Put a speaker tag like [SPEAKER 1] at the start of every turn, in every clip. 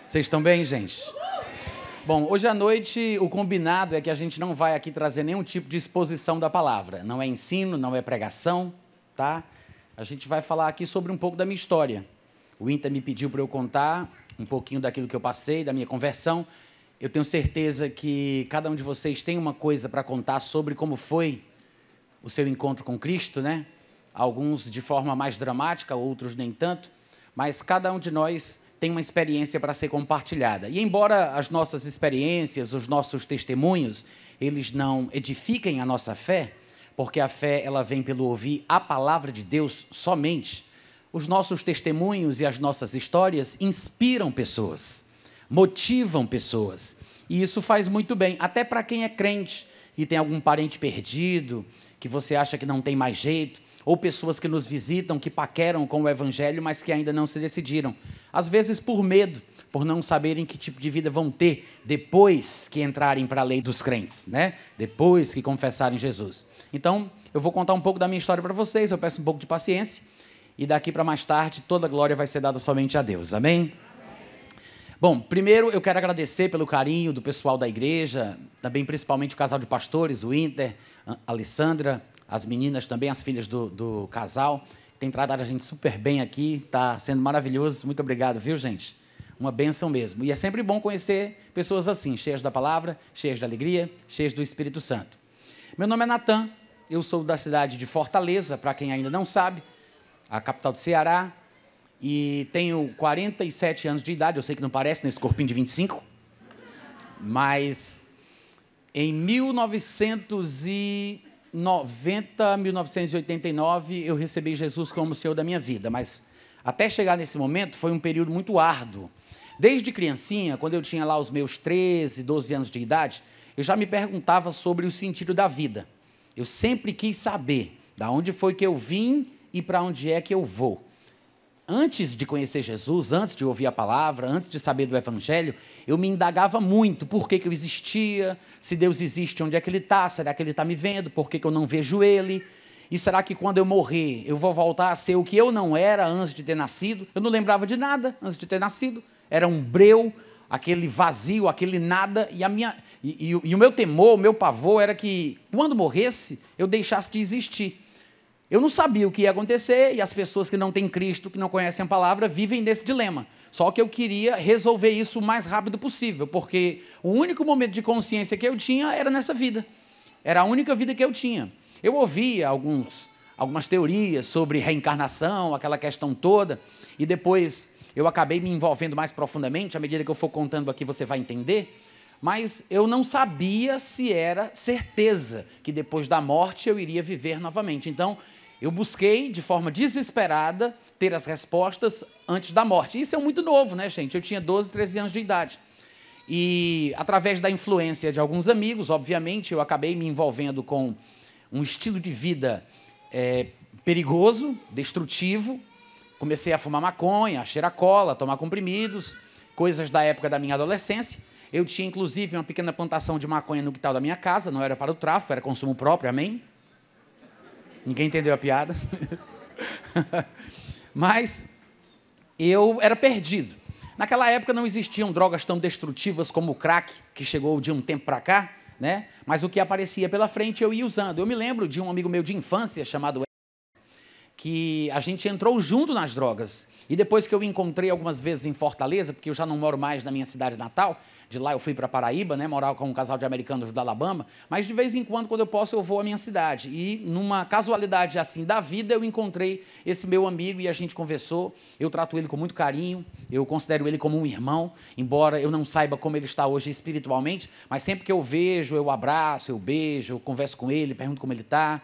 [SPEAKER 1] Vocês estão bem, gente? Bom, hoje à noite o combinado é que a gente não vai aqui trazer nenhum tipo de exposição da palavra. Não é ensino, não é pregação, tá? A gente vai falar aqui sobre um pouco da minha história. O Inter me pediu para eu contar um pouquinho daquilo que eu passei, da minha conversão. Eu tenho certeza que cada um de vocês tem uma coisa para contar sobre como foi o seu encontro com Cristo, né? Alguns de forma mais dramática, outros nem tanto, mas cada um de nós tem uma experiência para ser compartilhada. E embora as nossas experiências, os nossos testemunhos, eles não edifiquem a nossa fé, porque a fé ela vem pelo ouvir a palavra de Deus somente, os nossos testemunhos e as nossas histórias inspiram pessoas, motivam pessoas. E isso faz muito bem, até para quem é crente e tem algum parente perdido, que você acha que não tem mais jeito, ou pessoas que nos visitam, que paqueram com o Evangelho, mas que ainda não se decidiram. Às vezes por medo, por não saberem que tipo de vida vão ter depois que entrarem para a lei dos crentes, né? Depois que confessarem Jesus. Então, eu vou contar um pouco da minha história para vocês, eu peço um pouco de paciência, e daqui para mais tarde, toda a glória vai ser dada somente a Deus. Amém? Bom, primeiro eu quero agradecer pelo carinho do pessoal da igreja, também principalmente o casal de pastores, o Inter, a Alessandra, as meninas também, as filhas do casal, tem tratado a gente super bem aqui, está sendo maravilhoso, muito obrigado, viu, gente? Uma bênção mesmo. E é sempre bom conhecer pessoas assim, cheias da palavra, cheias da alegria, cheias do Espírito Santo. Meu nome é Natan, eu sou da cidade de Fortaleza, para quem ainda não sabe, a capital do Ceará, e tenho 47 anos de idade, eu sei que não parece nesse corpinho de 25, mas em 1989, eu recebi Jesus como Senhor da minha vida, mas até chegar nesse momento foi um período muito árduo. Desde criancinha, quando eu tinha lá os meus 13, 12 anos de idade, eu já me perguntava sobre o sentido da vida. Eu sempre quis saber de onde foi que eu vim e para onde é que eu vou. Antes de conhecer Jesus, antes de ouvir a palavra, antes de saber do Evangelho, eu me indagava muito por que eu existia, se Deus existe, onde é que Ele está, será que Ele está me vendo, por que eu não vejo Ele, e será que quando eu morrer eu vou voltar a ser o que eu não era antes de ter nascido? Eu não lembrava de nada antes de ter nascido, era um breu, aquele vazio, aquele nada, e o meu temor, o meu pavor era que quando morresse eu deixasse de existir. Eu não sabia o que ia acontecer e as pessoas que não têm Cristo, que não conhecem a palavra, vivem nesse dilema. Só que eu queria resolver isso o mais rápido possível, porque o único momento de consciência que eu tinha era nessa vida. Era a única vida que eu tinha. Eu ouvia algumas teorias sobre reencarnação, aquela questão toda, e depois eu acabei me envolvendo mais profundamente, à medida que eu for contando aqui você vai entender, mas eu não sabia se era certeza que depois da morte eu iria viver novamente. Então, eu busquei, de forma desesperada, ter as respostas antes da morte. Isso é muito novo, né, gente? Eu tinha 12, 13 anos de idade. E, através da influência de alguns amigos, obviamente, eu acabei me envolvendo com um estilo de vida perigoso, destrutivo. Comecei a fumar maconha, a cheirar cola, a tomar comprimidos, coisas da época da minha adolescência. Eu tinha, inclusive, uma pequena plantação de maconha no quintal da minha casa, não era para o tráfico, era consumo próprio, amém? Ninguém entendeu a piada? Mas eu era perdido. Naquela época não existiam drogas tão destrutivas como o crack, que chegou de um tempo para cá, né? Mas o que aparecia pela frente eu ia usando. Eu me lembro de um amigo meu de infância, chamado que a gente entrou junto nas drogas. E depois que eu encontrei algumas vezes em Fortaleza, porque eu já não moro mais na minha cidade natal, de lá eu fui para Paraíba, né, morar com um casal de americanos do Alabama, mas de vez em quando eu posso, eu vou à minha cidade. E numa casualidade assim da vida, eu encontrei esse meu amigo e a gente conversou. Eu trato ele com muito carinho, eu considero ele como um irmão, embora eu não saiba como ele está hoje espiritualmente, mas sempre que eu vejo, eu abraço, eu beijo, eu converso com ele, pergunto como ele está.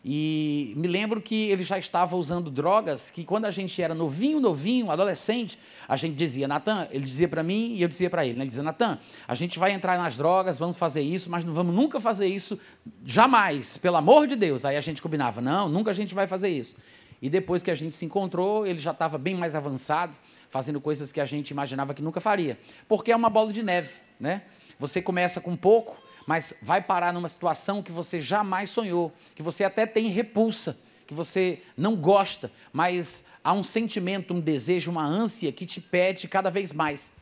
[SPEAKER 1] E me lembro que ele já estava usando drogas que quando a gente era novinho, adolescente, a gente dizia, Natan, ele dizia para mim e eu dizia para ele, né? Ele dizia, Natan, a gente vai entrar nas drogas, vamos fazer isso, mas não vamos nunca fazer isso, jamais, pelo amor de Deus. Aí a gente combinava, não, nunca a gente vai fazer isso. E depois que a gente se encontrou, ele já estava bem mais avançado, fazendo coisas que a gente imaginava que nunca faria. Porque é uma bola de neve, né? Você começa com pouco, mas vai parar numa situação que você jamais sonhou, que você até tem repulsa, que você não gosta, mas há um sentimento, um desejo, uma ânsia que te pede cada vez mais.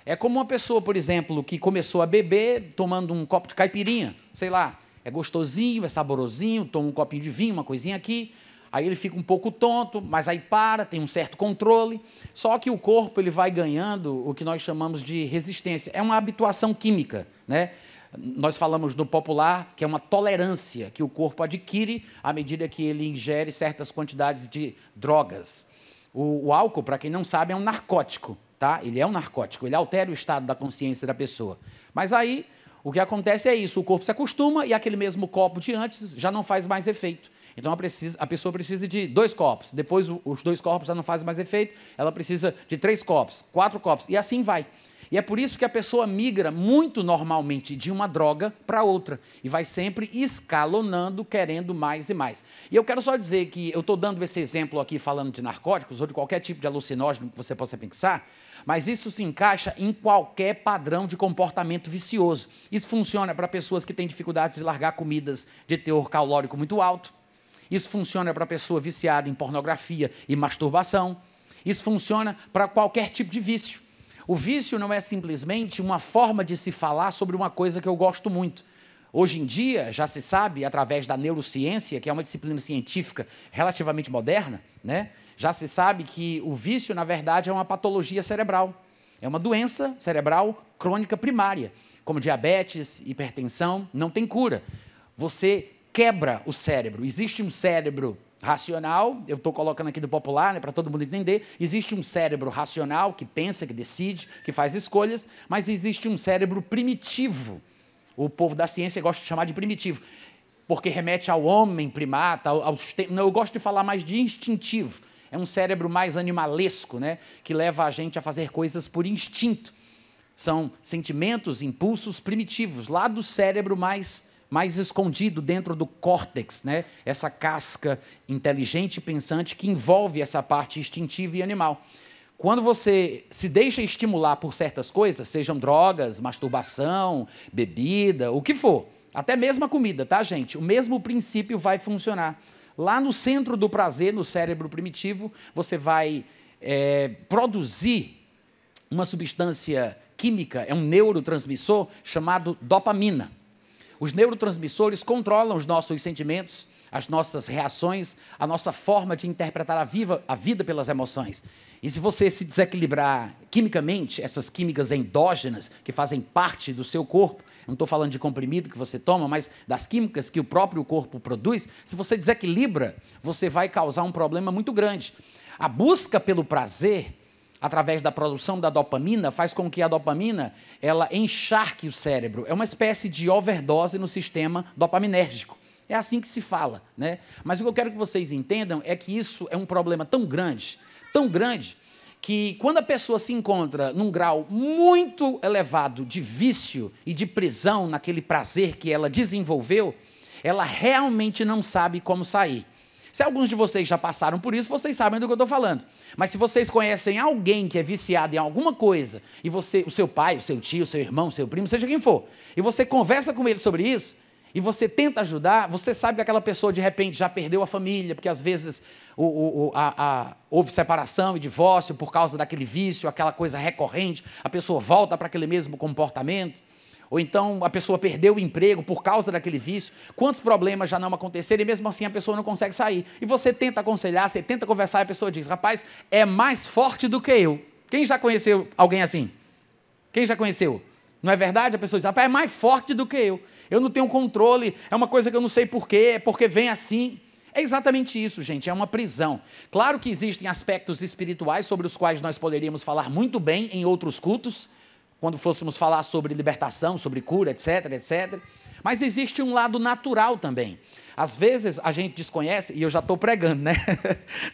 [SPEAKER 1] É como uma pessoa, por exemplo, que começou a beber tomando um copo de caipirinha, sei lá, é gostosinho, é saborosinho, toma um copinho de vinho, uma coisinha aqui, aí ele fica um pouco tonto, mas aí para, tem um certo controle, só que o corpo ele vai ganhando o que nós chamamos de resistência, é uma habituação química, né? Nós falamos no popular que é uma tolerância que o corpo adquire à medida que ele ingere certas quantidades de drogas. O álcool, para quem não sabe, é um narcótico, tá? Ele é um narcótico, ele altera o estado da consciência da pessoa. Mas aí, o que acontece é isso, o corpo se acostuma e aquele mesmo copo de antes já não faz mais efeito. Então, a pessoa precisa de 2 copos, depois os 2 copos já não fazem mais efeito, ela precisa de 3 copos, 4 copos, e assim vai. E é por isso que a pessoa migra muito normalmente de uma droga para outra e vai sempre escalonando, querendo mais e mais. E eu quero só dizer que eu estou dando esse exemplo aqui falando de narcóticos ou de qualquer tipo de alucinógeno que você possa pensar, mas isso se encaixa em qualquer padrão de comportamento vicioso. Isso funciona para pessoas que têm dificuldades de largar comidas de teor calórico muito alto. Isso funciona para pessoa viciada em pornografia e masturbação. Isso funciona para qualquer tipo de vício. O vício não é simplesmente uma forma de se falar sobre uma coisa que eu gosto muito. Hoje em dia, já se sabe, através da neurociência, que é uma disciplina científica relativamente moderna, né? Já se sabe que o vício, na verdade, é uma patologia cerebral. É uma doença cerebral crônica primária, como diabetes, hipertensão, não tem cura. Você quebra o cérebro. Existe um cérebro racional, eu estou colocando aqui do popular, né, para todo mundo entender, existe um cérebro racional que pensa, que decide, que faz escolhas, mas existe um cérebro primitivo. O povo da ciência gosta de chamar de primitivo, porque remete ao homem primata, não, eu gosto de falar mais de instintivo. É um cérebro mais animalesco, né, que leva a gente a fazer coisas por instinto. São sentimentos, impulsos primitivos, lá do cérebro mais escondido dentro do córtex, né? Essa casca inteligente e pensante que envolve essa parte instintiva e animal. Quando você se deixa estimular por certas coisas, sejam drogas, masturbação, bebida, o que for, até mesmo a comida, tá, gente? O mesmo princípio vai funcionar. Lá no centro do prazer, no cérebro primitivo, você vai produzir uma substância química, é um neurotransmissor chamado dopamina. Os neurotransmissores controlam os nossos sentimentos, as nossas reações, a nossa forma de interpretar a vida pelas emoções. E se você se desequilibrar quimicamente, essas químicas endógenas que fazem parte do seu corpo, não estou falando de comprimido que você toma, mas das químicas que o próprio corpo produz, se você desequilibra, você vai causar um problema muito grande. A busca pelo prazer, através da produção da dopamina, faz com que a dopamina ela encharque o cérebro. É uma espécie de overdose no sistema dopaminérgico. É assim que se fala, né? Mas o que eu quero que vocês entendam é que isso é um problema tão grande, que quando a pessoa se encontra num grau muito elevado de vício e de prisão naquele prazer que ela desenvolveu, ela realmente não sabe como sair. Se alguns de vocês já passaram por isso, vocês sabem do que eu estou falando. Mas se vocês conhecem alguém que é viciado em alguma coisa, e você, o seu pai, o seu tio, o seu irmão, o seu primo, seja quem for, e você conversa com ele sobre isso, e você tenta ajudar, você sabe que aquela pessoa, de repente, já perdeu a família, porque às vezes houve separação e divórcio por causa daquele vício, aquela coisa recorrente, a pessoa volta para aquele mesmo comportamento. Ou então a pessoa perdeu o emprego por causa daquele vício. Quantos problemas já não aconteceram e mesmo assim a pessoa não consegue sair? E você tenta aconselhar, você tenta conversar e a pessoa diz, rapaz, é mais forte do que eu. Quem já conheceu alguém assim? Quem já conheceu? Não é verdade? A pessoa diz, rapaz, é mais forte do que eu. Eu não tenho controle, é uma coisa que eu não sei porquê, é porque vem assim. É exatamente isso, gente, é uma prisão. Claro que existem aspectos espirituais sobre os quais nós poderíamos falar muito bem em outros cultos, quando fôssemos falar sobre libertação, sobre cura, etc, etc. Mas existe um lado natural também. Às vezes a gente desconhece, e eu já estou pregando, né?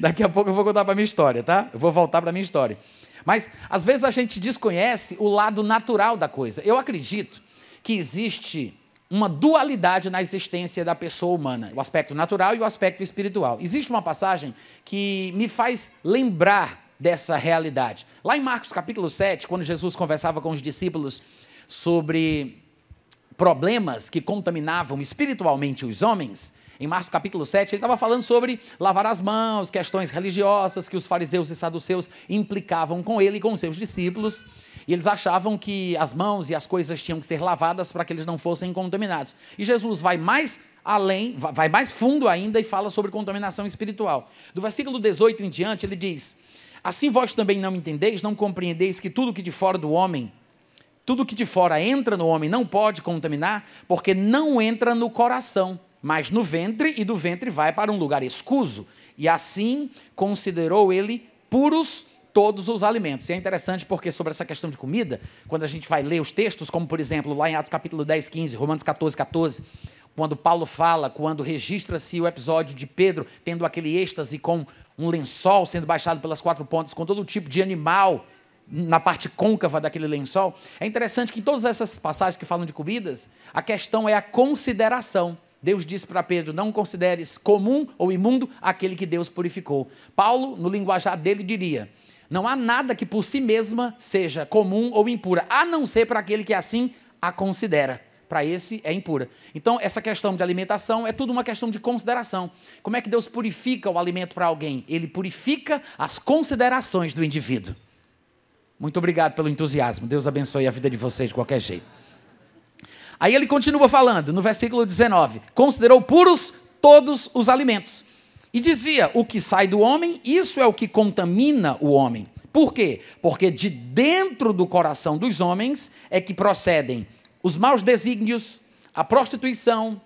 [SPEAKER 1] Daqui a pouco eu vou contar para a minha história, tá? Eu vou voltar para a minha história. Mas às vezes a gente desconhece o lado natural da coisa. Eu acredito que existe uma dualidade na existência da pessoa humana, o aspecto natural e o aspecto espiritual. Existe uma passagem que me faz lembrar dessa realidade. Lá em Marcos capítulo 7, quando Jesus conversava com os discípulos sobre problemas que contaminavam espiritualmente os homens, em Marcos capítulo 7, ele estava falando sobre lavar as mãos, questões religiosas que os fariseus e saduceus implicavam com ele e com os seus discípulos. E eles achavam que as mãos e as coisas tinham que ser lavadas para que eles não fossem contaminados. E Jesus vai mais além, vai mais fundo ainda e fala sobre contaminação espiritual. Do versículo 18 em diante, ele diz: assim vós também não entendeis, não compreendeis que tudo que de fora do homem, tudo que de fora entra no homem não pode contaminar, porque não entra no coração, mas no ventre, e do ventre vai para um lugar escuso. E assim considerou ele puros todos os alimentos. E é interessante porque sobre essa questão de comida, quando a gente vai ler os textos, como por exemplo, lá em Atos capítulo 10, 15, Romanos 14, 14, quando Paulo fala, quando registra-se o episódio de Pedro tendo aquele êxtase com um lençol sendo baixado pelas 4 pontas, com todo tipo de animal na parte côncava daquele lençol, é interessante que em todas essas passagens que falam de comidas, a questão é a consideração. Deus disse para Pedro: não consideres comum ou imundo aquele que Deus purificou. Paulo, no linguajar dele, diria: não há nada que por si mesma seja comum ou impura, a não ser para aquele que assim a considera. Para esse é impura. Então, essa questão de alimentação é tudo uma questão de consideração. Como é que Deus purifica o alimento para alguém? Ele purifica as considerações do indivíduo. Muito obrigado pelo entusiasmo. Deus abençoe a vida de vocês de qualquer jeito. Aí ele continua falando, no versículo 19: considerou puros todos os alimentos. E dizia: o que sai do homem, isso é o que contamina o homem. Por quê? Porque de dentro do coração dos homens é que procedem os maus desígnios, a prostituição,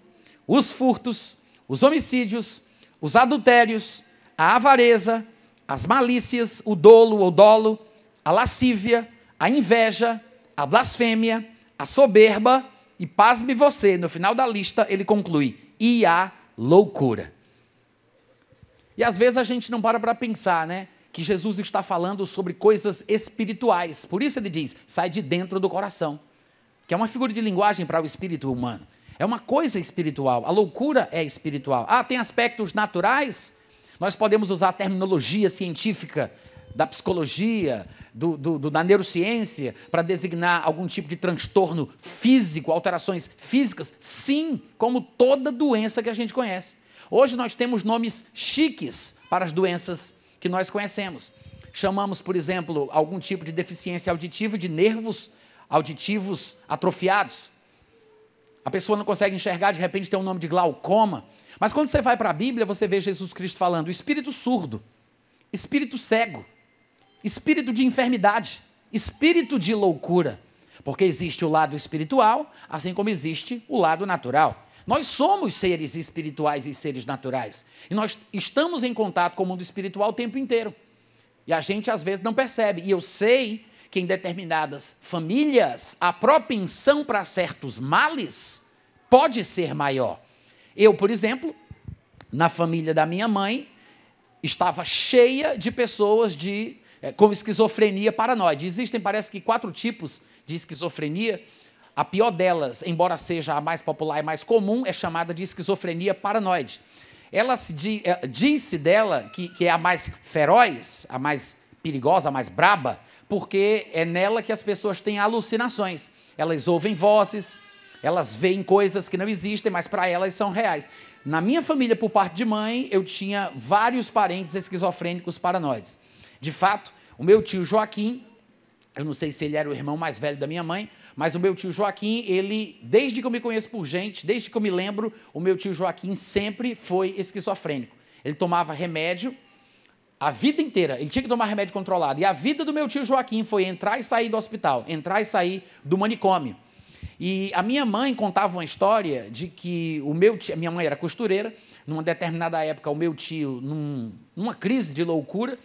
[SPEAKER 1] os furtos, os homicídios, os adultérios, a avareza, as malícias, o dolo ou dolo, a lascívia, a inveja, a blasfêmia, a soberba e, pasme você, no final da lista ele conclui: e a loucura. E às vezes a gente não para pensar, né, que Jesus está falando sobre coisas espirituais. Por isso ele diz: sai de dentro do coração, que é uma figura de linguagem para o espírito humano. É uma coisa espiritual. A loucura é espiritual. Ah, tem aspectos naturais? Nós podemos usar a terminologia científica da psicologia, da neurociência, para designar algum tipo de transtorno físico, alterações físicas? Sim, como toda doença que a gente conhece. Hoje nós temos nomes chiques para as doenças que nós conhecemos. Chamamos, por exemplo, algum tipo de deficiência auditiva de nervos auditivos atrofiados. A pessoa não consegue enxergar, de repente tem um nome de glaucoma. Mas quando você vai para a Bíblia, você vê Jesus Cristo falando espírito surdo, espírito cego, espírito de enfermidade, espírito de loucura. Porque existe o lado espiritual, assim como existe o lado natural. Nós somos seres espirituais e seres naturais. E nós estamos em contato com o mundo espiritual o tempo inteiro. E a gente, às vezes, não percebe. E eu sei que em determinadas famílias a propensão para certos males pode ser maior. Eu, por exemplo, na família da minha mãe, estava cheia de pessoas com esquizofrenia paranoide. Existem, parece que 4 tipos de esquizofrenia. A pior delas, embora seja a mais popular e mais comum, é chamada de esquizofrenia paranoide. Ela disse dela que é a mais feroz, a mais perigosa, a mais braba, porque é nela que as pessoas têm alucinações. Elas ouvem vozes, elas veem coisas que não existem, mas para elas são reais. Na minha família, por parte de mãe, eu tinha vários parentes esquizofrênicos paranoides. De fato, o meu tio Joaquim, eu não sei se ele era o irmão mais velho da minha mãe, mas o meu tio Joaquim, ele, desde que eu me conheço por gente, desde que eu me lembro, o meu tio Joaquim sempre foi esquizofrênico. Ele tomava remédio a vida inteira, ele tinha que tomar remédio controlado. E a vida do meu tio Joaquim foi entrar e sair do hospital, entrar e sair do manicômio. E a minha mãe contava uma história de que o meu tio, minha mãe era costureira, numa determinada época o meu tio, numa crise de loucura,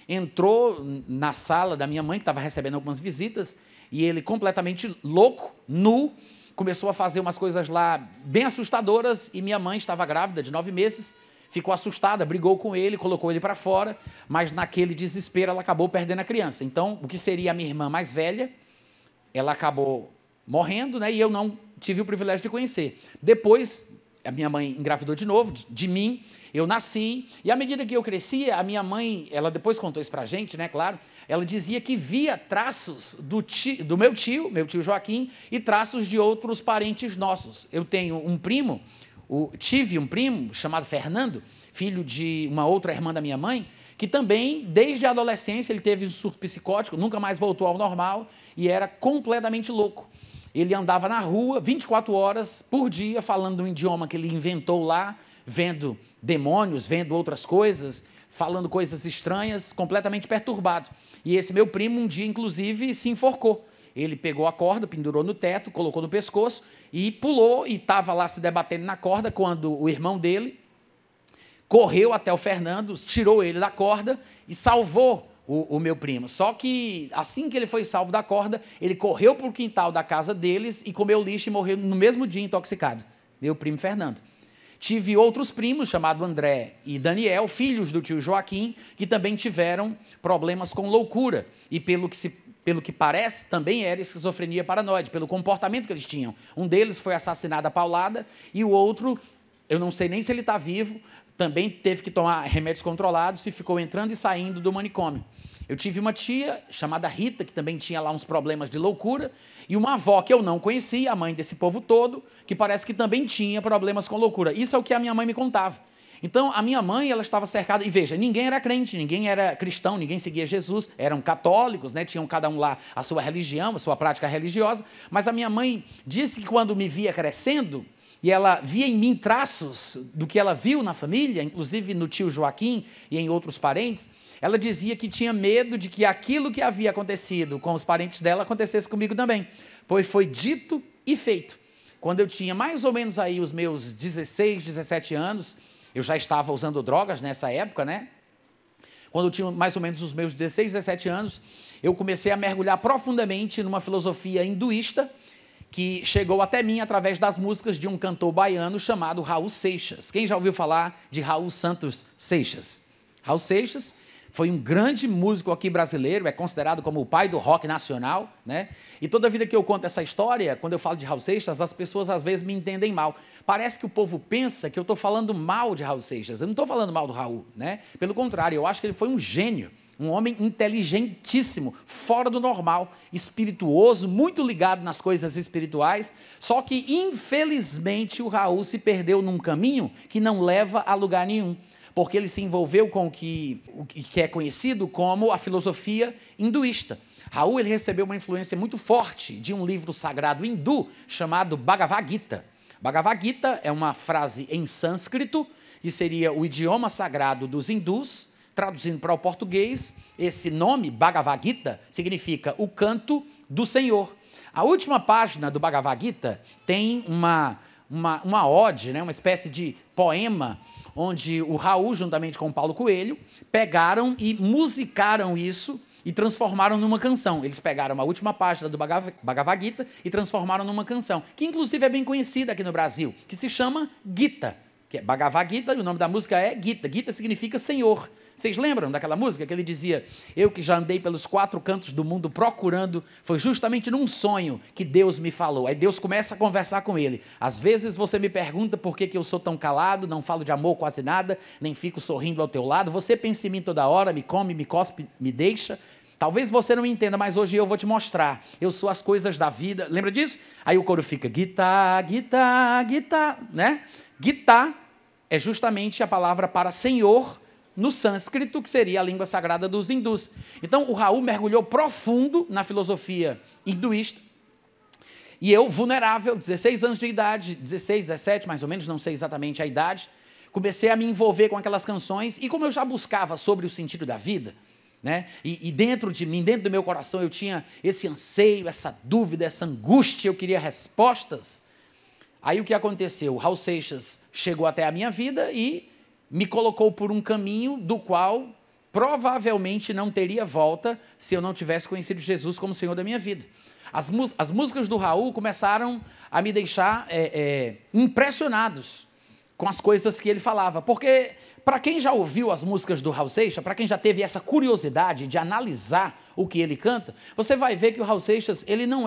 [SPEAKER 1] entrou na sala da minha mãe, que estava recebendo algumas visitas, e ele completamente louco, nu, começou a fazer umas coisas lá bem assustadoras, e minha mãe estava grávida de 9 meses, ficou assustada, brigou com ele, colocou ele para fora, mas naquele desespero ela acabou perdendo a criança. Então, o que seria a minha irmã mais velha, ela acabou morrendo, né, e eu não tive o privilégio de conhecer. Depois, a minha mãe engravidou de novo, de mim, eu nasci, e à medida que eu crescia, a minha mãe, ela depois contou isso para a gente, né, claro, ela dizia que via traços do meu tio Joaquim, e traços de outros parentes nossos. Eu tenho um primo, tive um primo chamado Fernando, filho de uma outra irmã da minha mãe, que também, desde a adolescência, ele teve um surto psicótico, nunca mais voltou ao normal e era completamente louco. Ele andava na rua 24 horas por dia, falando um idioma que ele inventou lá, vendo demônios, vendo outras coisas, falando coisas estranhas, completamente perturbado. E esse meu primo, um dia, inclusive, se enforcou. Ele pegou a corda, pendurou no teto, colocou no pescoço e pulou, e estava lá se debatendo na corda, quando o irmão dele correu até o Fernando, tirou ele da corda e salvou o meu primo. Só que, assim que ele foi salvo da corda, ele correu para o quintal da casa deles e comeu lixo e morreu no mesmo dia intoxicado. Meu primo Fernando. Tive outros primos, chamados André e Daniel, filhos do tio Joaquim, que também tiveram problemas com loucura. E pelo que parece, também era esquizofrenia paranoide, pelo comportamento que eles tinham. Um deles foi assassinado a paulada e o outro, eu não sei nem se ele está vivo, também teve que tomar remédios controlados e ficou entrando e saindo do manicômio. Eu tive uma tia chamada Rita, que também tinha lá uns problemas de loucura, e uma avó que eu não conhecia, a mãe desse povo todo, que parece que também tinha problemas com loucura. Isso é o que a minha mãe me contava. Então, a minha mãe, ela estava cercada, e veja, ninguém era crente, ninguém era cristão, ninguém seguia Jesus, eram católicos, né? Tinham cada um lá a sua religião, a sua prática religiosa, mas a minha mãe disse que quando me via crescendo, e ela via em mim traços do que ela viu na família, inclusive no tio Joaquim e em outros parentes, ela dizia que tinha medo de que aquilo que havia acontecido com os parentes dela acontecesse comigo também, pois foi dito e feito. Quando eu tinha mais ou menos aí os meus 16, 17 anos, eu já estava usando drogas nessa época, né? Quando eu tinha mais ou menos os meus 16, 17 anos, eu comecei a mergulhar profundamente numa filosofia hinduísta que chegou até mim através das músicas de um cantor baiano chamado Raul Seixas. Quem já ouviu falar de Raul Santos Seixas? Raul Seixas foi um grande músico aqui brasileiro, é considerado como o pai do rock nacional, né? E toda vida que eu conto essa história, quando eu falo de Raul Seixas, as pessoas às vezes me entendem mal. Parece que o povo pensa que eu estou falando mal de Raul Seixas. Eu não estou falando mal do Raul, né? Pelo contrário, eu acho que ele foi um gênio, um homem inteligentíssimo, fora do normal, espirituoso, muito ligado nas coisas espirituais, só que, infelizmente, o Raul se perdeu num caminho que não leva a lugar nenhum, porque ele se envolveu com o que é conhecido como a filosofia hinduísta. Raul ele recebeu uma influência muito forte de um livro sagrado hindu chamado Bhagavad Gita. Bhagavad Gita é uma frase em sânscrito, que seria o idioma sagrado dos hindus. Traduzindo para o português, esse nome, Bhagavad Gita, significa o canto do Senhor. A última página do Bhagavad Gita tem uma ode, né, uma espécie de poema, onde o Raul, juntamente com o Paulo Coelho, pegaram e musicaram isso e transformaram numa canção. Eles pegaram a última página do Bhagavad Gita e transformaram numa canção, que inclusive é bem conhecida aqui no Brasil, que se chama Gita, que é Bhagavad Gita, e o nome da música é Gita. Gita significa Senhor. Vocês lembram daquela música que ele dizia: eu que já andei pelos 4 cantos do mundo procurando, foi justamente num sonho que Deus me falou. Aí Deus começa a conversar com ele. Às vezes você me pergunta por que eu sou tão calado, não falo de amor quase nada, nem fico sorrindo ao teu lado. Você pensa em mim toda hora, me come, me cospe, me deixa. Talvez você não me entenda, mas hoje eu vou te mostrar. Eu sou as coisas da vida. Lembra disso? Aí o coro fica Gita, Gita, Gita, né? Gita é justamente a palavra para Senhor no sânscrito, que seria a língua sagrada dos hindus. Então, o Raul mergulhou profundo na filosofia hinduísta, e eu, vulnerável, 16 anos de idade, 16, 17, mais ou menos, não sei exatamente a idade, comecei a me envolver com aquelas canções, e como eu já buscava sobre o sentido da vida, né, e dentro de mim, dentro do meu coração, eu tinha esse anseio, essa dúvida, essa angústia, eu queria respostas. Aí o que aconteceu? O Raul Seixas chegou até a minha vida e me colocou por um caminho do qual provavelmente não teria volta se eu não tivesse conhecido Jesus como Senhor da minha vida. As músicas do Raul começaram a me deixar impressionados com as coisas que ele falava, porque para quem já ouviu as músicas do Raul Seixas, para quem já teve essa curiosidade de analisar o que ele canta, você vai ver que o Raul Seixas ele não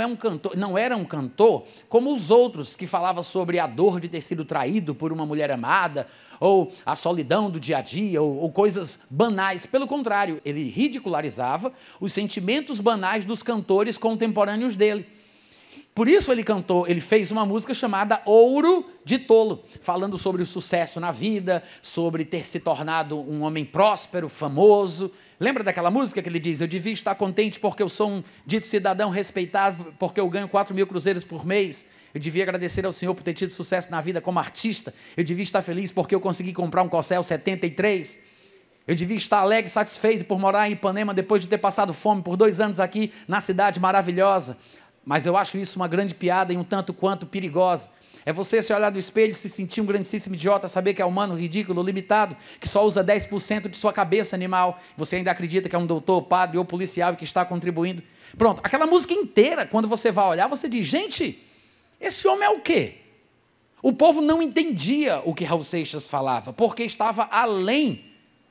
[SPEAKER 1] era um cantor como os outros que falavam sobre a dor de ter sido traído por uma mulher amada, ou a solidão do dia a dia, ou coisas banais. Pelo contrário, ele ridicularizava os sentimentos banais dos cantores contemporâneos dele. Por isso ele fez uma música chamada Ouro de Tolo, falando sobre o sucesso na vida, sobre ter se tornado um homem próspero, famoso. Lembra daquela música que ele diz: eu devia estar contente porque eu sou um dito cidadão respeitável, porque eu ganho 4.000 cruzeiros por mês. Eu devia agradecer ao Senhor por ter tido sucesso na vida como artista. Eu devia estar feliz porque eu consegui comprar um Corcel 73. Eu devia estar alegre e satisfeito por morar em Ipanema depois de ter passado fome por 2 anos aqui na cidade maravilhosa. Mas eu acho isso uma grande piada e um tanto quanto perigosa. É você se olhar no espelho, se sentir um grandíssimo idiota, saber que é humano, ridículo, limitado, que só usa 10% de sua cabeça animal. Você ainda acredita que é um doutor, padre ou policial que está contribuindo. Pronto, aquela música inteira, quando você vai olhar, você diz: gente, esse homem é o quê? O povo não entendia o que Raul Seixas falava, porque estava além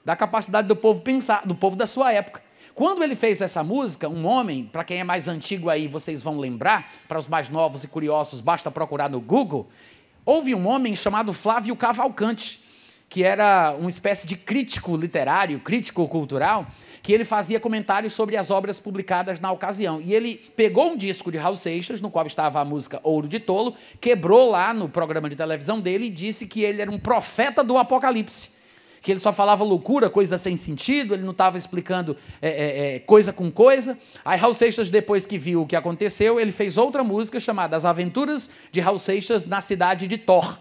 [SPEAKER 1] da capacidade do povo pensar, do povo da sua época. Quando ele fez essa música, um homem, para quem é mais antigo aí, vocês vão lembrar, para os mais novos e curiosos, basta procurar no Google, houve um homem chamado Flávio Cavalcante, que era uma espécie de crítico literário, crítico cultural, que ele fazia comentários sobre as obras publicadas na ocasião. E ele pegou um disco de Raul Seixas, no qual estava a música Ouro de Tolo, quebrou lá no programa de televisão dele e disse que ele era um profeta do Apocalipse, que ele só falava loucura, coisa sem sentido, ele não estava explicando coisa com coisa. Aí Raul Seixas, depois que viu o que aconteceu, ele fez outra música chamada As Aventuras de Raul Seixas na cidade de Thor.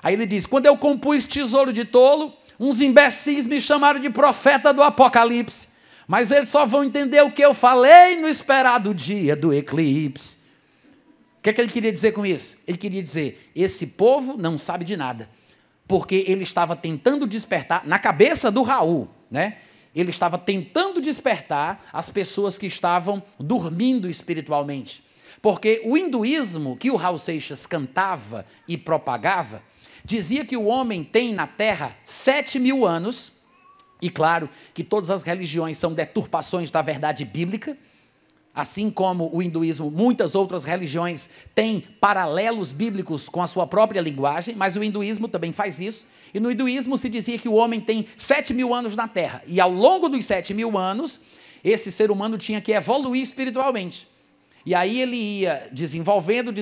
[SPEAKER 1] Aí ele diz: quando eu compus Tesouro de Tolo, uns imbecis me chamaram de profeta do Apocalipse, mas eles só vão entender o que eu falei no esperado dia do eclipse. O que é que ele queria dizer com isso? Ele queria dizer: esse povo não sabe de nada, porque ele estava tentando despertar, na cabeça do Raul, né? Ele estava tentando despertar as pessoas que estavam dormindo espiritualmente. Porque o hinduísmo que o Raul Seixas cantava e propagava, dizia que o homem tem na Terra 7.000 anos, e claro que todas as religiões são deturpações da verdade bíblica, assim como o hinduísmo, muitas outras religiões têm paralelos bíblicos com a sua própria linguagem, mas o hinduísmo também faz isso. E no hinduísmo se dizia que o homem tem 7.000 anos na Terra. E ao longo dos 7.000 anos, esse ser humano tinha que evoluir espiritualmente. E aí ele ia desenvolvendo,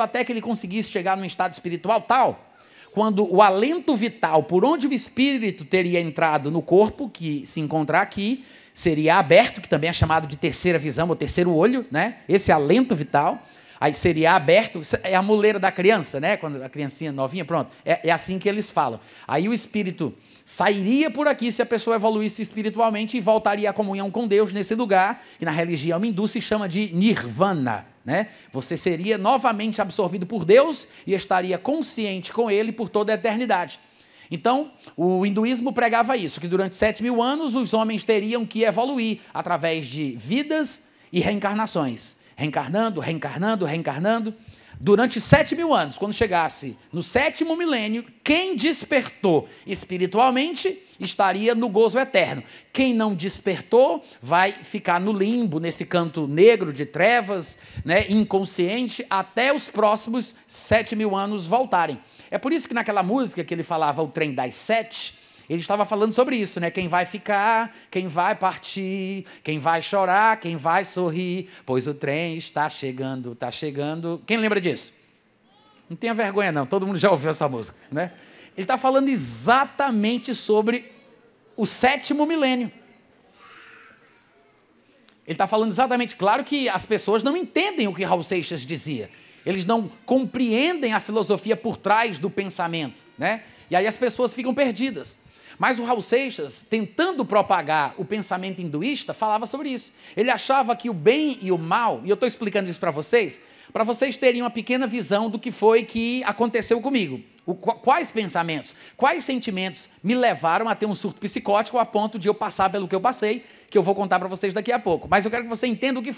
[SPEAKER 1] até que ele conseguisse chegar num estado espiritual tal, quando o alento vital, por onde o espírito teria entrado no corpo, que se encontra aqui, seria aberto, que também é chamado de terceira visão, ou terceiro olho, né? Esse alento vital, aí seria aberto, é a muleira da criança, né? Quando a criancinha novinha, pronto, é assim que eles falam. Aí o espírito sairia por aqui se a pessoa evoluísse espiritualmente e voltaria à comunhão com Deus nesse lugar, que na religião hindu se chama de nirvana, né? Você seria novamente absorvido por Deus e estaria consciente com Ele por toda a eternidade. Então, o hinduísmo pregava isso, que durante 7.000 anos os homens teriam que evoluir através de vidas e reencarnações. Reencarnando, reencarnando, reencarnando. Durante 7.000 anos, quando chegasse no 7º milênio, quem despertou espiritualmente estaria no gozo eterno. Quem não despertou vai ficar no limbo, nesse canto negro de trevas, né, inconsciente, até os próximos 7.000 anos voltarem. É por isso que naquela música que ele falava o trem das 7, ele estava falando sobre isso, né? Quem vai ficar, quem vai partir, quem vai chorar, quem vai sorrir, pois o trem está chegando, está chegando. Quem lembra disso? Não tenha vergonha não, todo mundo já ouviu essa música, né? Ele está falando exatamente sobre o 7º milênio. Ele está falando exatamente, claro que as pessoas não entendem o que Raul Seixas dizia. Eles não compreendem a filosofia por trás do pensamento, né? E aí as pessoas ficam perdidas. Mas o Raul Seixas, tentando propagar o pensamento hinduísta, falava sobre isso. Ele achava que o bem e o mal, e eu estou explicando isso para vocês terem uma pequena visão do que foi que aconteceu comigo. Quais pensamentos, quais sentimentos me levaram a ter um surto psicótico a ponto de eu passar pelo que eu passei, que eu vou contar para vocês daqui a pouco. Mas eu quero que você entenda o que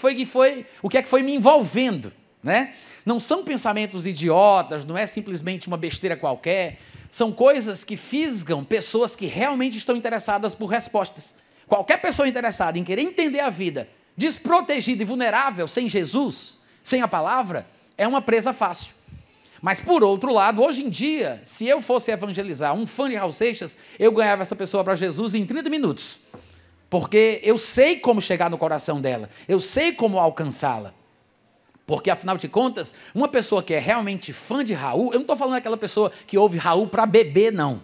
[SPEAKER 1] é que foi me envolvendo, né? Não são pensamentos idiotas, não é simplesmente uma besteira qualquer. São coisas que fisgam pessoas que realmente estão interessadas por respostas. Qualquer pessoa interessada em querer entender a vida, desprotegida e vulnerável, sem Jesus, sem a palavra, é uma presa fácil. Mas, por outro lado, hoje em dia, se eu fosse evangelizar um fã de Raul Seixas, eu ganhava essa pessoa para Jesus em 30 minutos. Porque eu sei como chegar no coração dela, eu sei como alcançá-la. Porque, afinal de contas, uma pessoa que é realmente fã de Raul, eu não estou falando daquela pessoa que ouve Raul para beber, não.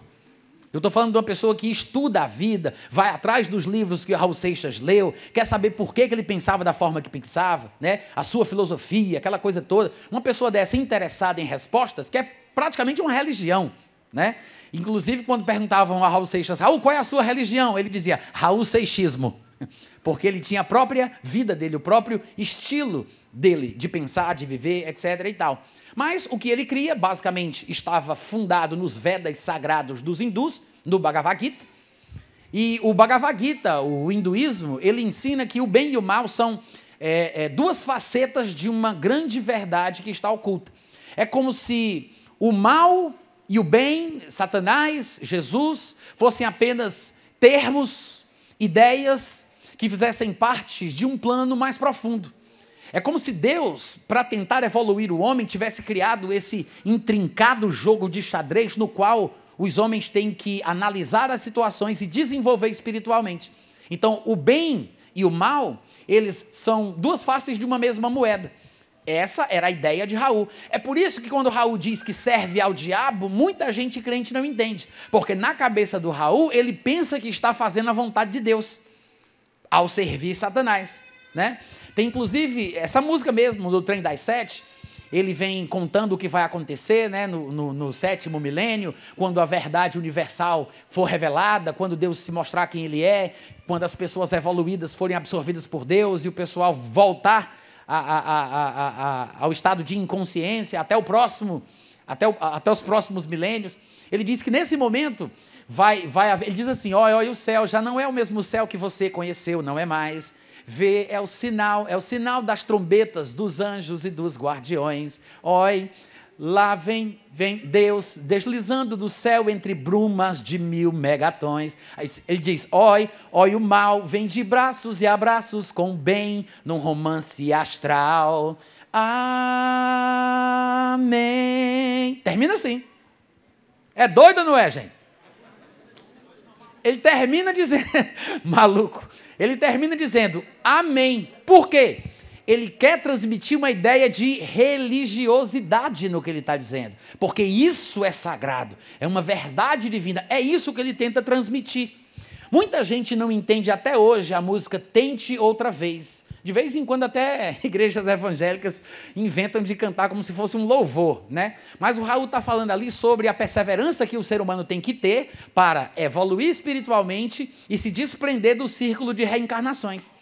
[SPEAKER 1] Eu estou falando de uma pessoa que estuda a vida, vai atrás dos livros que o Raul Seixas leu, quer saber por que ele pensava da forma que pensava, né? A sua filosofia, aquela coisa toda. Uma pessoa dessa interessada em respostas, que é praticamente uma religião, né? Inclusive, quando perguntavam a Raul Seixas, Raul, qual é a sua religião? Ele dizia, Raul Seixismo, porque ele tinha a própria vida dele, o próprio estilo dele, de pensar, de viver, etc. e tal. Mas o que ele cria, basicamente, estava fundado nos Vedas sagrados dos hindus, no Bhagavad Gita. E o Bhagavad Gita, o hinduísmo, ele ensina que o bem e o mal são duas facetas de uma grande verdade que está oculta. É como se o mal e o bem, Satanás, Jesus, fossem apenas termos, ideias que fizessem parte de um plano mais profundo. É como se Deus, para tentar evoluir o homem, tivesse criado esse intrincado jogo de xadrez no qual os homens têm que analisar as situações e desenvolver espiritualmente. Então, o bem e o mal, eles são duas faces de uma mesma moeda. Essa era a ideia de Raul. É por isso que quando Raul diz que serve ao diabo, muita gente crente não entende. Porque na cabeça do Raul, ele pensa que está fazendo a vontade de Deus ao servir Satanás, né? Tem, inclusive, essa música mesmo, do Trem das Sete, ele vem contando o que vai acontecer, né, no 7º milênio, quando a verdade universal for revelada, quando Deus se mostrar quem Ele é, quando as pessoas evoluídas forem absorvidas por Deus e o pessoal voltar ao estado de inconsciência até os próximos milênios. Ele diz que nesse momento vai haver, ele diz assim, olha, o céu já não é o mesmo céu que você conheceu, não é mais. Vê, é o sinal das trombetas dos anjos e dos guardiões. Oi, lá vem Deus deslizando do céu entre brumas de 1000 megatons. Aí ele diz, oi, o mal vem de braços e abraços com o bem num romance astral. Amém. Termina assim. É doido, não é, gente? Ele termina dizendo, maluco, ele termina dizendo, amém. Por quê? Ele quer transmitir uma ideia de religiosidade no que ele está dizendo. Porque isso é sagrado, é uma verdade divina, é isso que ele tenta transmitir. Muita gente não entende até hoje a música Tente Outra Vez. De vez em quando até igrejas evangélicas inventam de cantar como se fosse um louvor, né? Mas o Raul está falando ali sobre a perseverança que o ser humano tem que ter para evoluir espiritualmente e se desprender do círculo de reencarnações.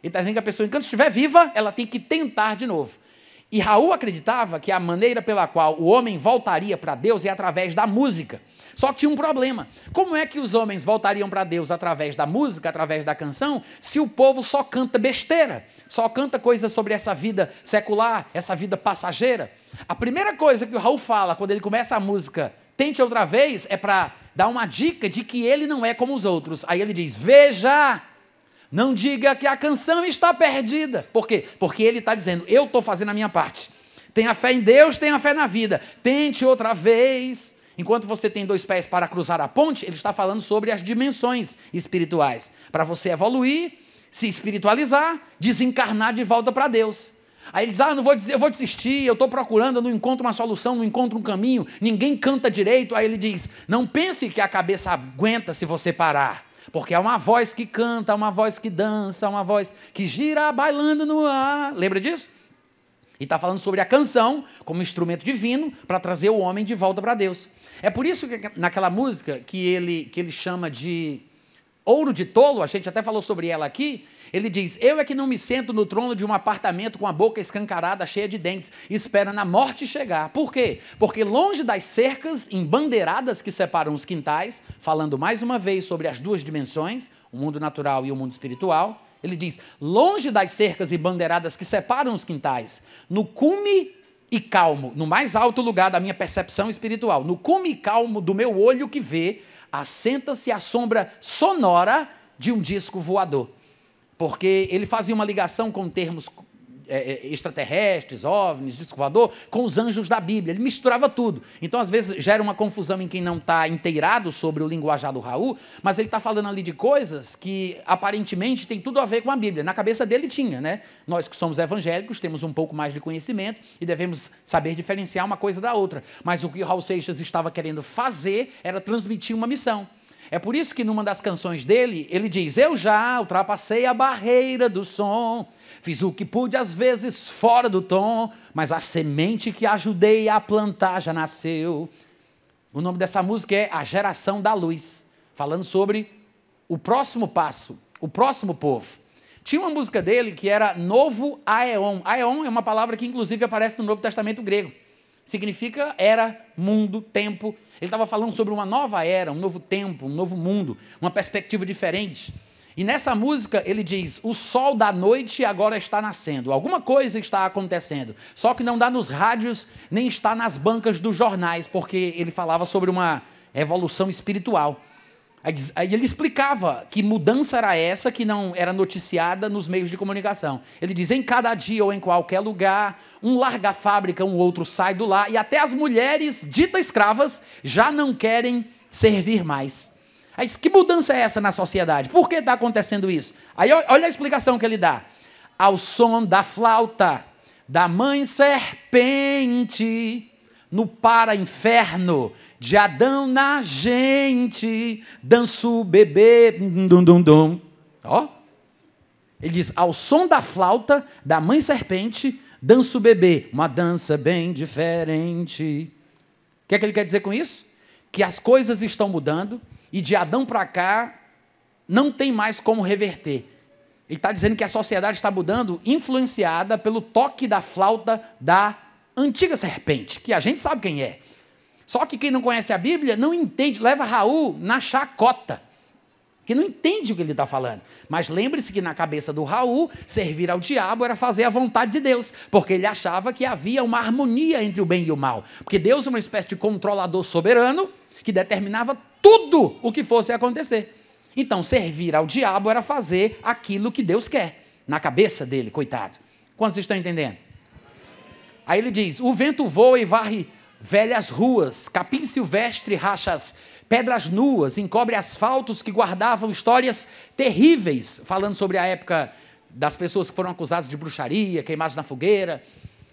[SPEAKER 1] Ele está dizendo que a pessoa, enquanto estiver viva, ela tem que tentar de novo. E Raul acreditava que a maneira pela qual o homem voltaria para Deus é através da música. Só que tinha um problema. Como é que os homens voltariam para Deus através da música, através da canção, se o povo só canta besteira? Só canta coisas sobre essa vida secular, essa vida passageira? A primeira coisa que o Raul fala quando ele começa a música Tente Outra Vez é para dar uma dica de que ele não é como os outros. Aí ele diz, veja, não diga que a canção está perdida. Por quê? Porque ele está dizendo, eu estou fazendo a minha parte. Tenha fé em Deus, tenha fé na vida. Tente outra vez. Enquanto você tem 2 pés para cruzar a ponte, ele está falando sobre as dimensões espirituais. Para você evoluir, se espiritualizar, desencarnar de volta para Deus. Aí ele diz, eu vou desistir, eu estou procurando, eu não encontro uma solução, não encontro um caminho, ninguém canta direito. Aí ele diz, não pense que a cabeça aguenta se você parar, porque é uma voz que canta, uma voz que dança, uma voz que gira bailando no ar. Lembra disso? E está falando sobre a canção como instrumento divino para trazer o homem de volta para Deus. É por isso que naquela música que ele chama de Ouro de Tolo, a gente até falou sobre ela aqui, ele diz, eu é que não me sento no trono de um apartamento com a boca escancarada, cheia de dentes, esperando a morte chegar. Por quê? Porque longe das cercas embandeiradas que separam os quintais, falando mais uma vez sobre as 2 dimensões, o mundo natural e o mundo espiritual, ele diz, longe das cercas e bandeiradas que separam os quintais, no cume e calmo, no mais alto lugar da minha percepção espiritual, no cume e calmo do meu olho que vê, assenta-se a sombra sonora de um disco voador. Porque ele fazia uma ligação com termos extraterrestres, OVNIs, disco voador, com os anjos da Bíblia. Ele misturava tudo. Então, às vezes, gera uma confusão em quem não está inteirado sobre o linguajar do Raul, mas ele está falando ali de coisas que, aparentemente, tem tudo a ver com a Bíblia. Na cabeça dele tinha, né? Nós que somos evangélicos temos um pouco mais de conhecimento e devemos saber diferenciar uma coisa da outra. Mas o que o Raul Seixas estava querendo fazer era transmitir uma missão. É por isso que numa das canções dele, ele diz: eu já ultrapassei a barreira do som, fiz o que pude às vezes fora do tom, mas a semente que ajudei a plantar já nasceu. O nome dessa música é A Geração da Luz, falando sobre o próximo passo, o próximo povo. Tinha uma música dele que era Novo Aeon. Aeon é uma palavra que inclusive aparece no Novo Testamento grego. Significa era, mundo, tempo. Ele estava falando sobre uma nova era, um novo tempo, um novo mundo, uma perspectiva diferente. E nessa música ele diz: o sol da noite agora está nascendo. Alguma coisa está acontecendo. Só que não dá nos rádios, nem está nas bancas dos jornais, porque ele falava sobre uma evolução espiritual. Aí ele explicava que mudança era essa que não era noticiada nos meios de comunicação. Ele diz: em cada dia ou em qualquer lugar, um larga a fábrica, um outro sai do lar, e até as mulheres ditas escravas já não querem servir mais. Aí diz: que mudança é essa na sociedade? Por que está acontecendo isso? Aí olha a explicação que ele dá. Ao som da flauta da mãe serpente, no para-inferno de Adão na gente, dança o bebê, dum. Ó. Ele diz: ao som da flauta da mãe serpente, dança o bebê, uma dança bem diferente. O que é que ele quer dizer com isso? Que as coisas estão mudando e de Adão para cá não tem mais como reverter. Ele está dizendo que a sociedade está mudando, influenciada pelo toque da flauta da antiga serpente, que a gente sabe quem é. Só que quem não conhece a Bíblia não entende, leva Raul na chacota, que não entende o que ele está falando. Mas lembre-se que na cabeça do Raul, servir ao diabo era fazer a vontade de Deus, porque ele achava que havia uma harmonia entre o bem e o mal. Porque Deus é uma espécie de controlador soberano que determinava tudo o que fosse acontecer. Então, servir ao diabo era fazer aquilo que Deus quer, na cabeça dele, coitado. Quantos estão entendendo? Aí ele diz: o vento voa e varre velhas ruas, capim silvestre racha as pedras nuas, encobre asfaltos que guardavam histórias terríveis, falando sobre a época das pessoas que foram acusadas de bruxaria, queimadas na fogueira.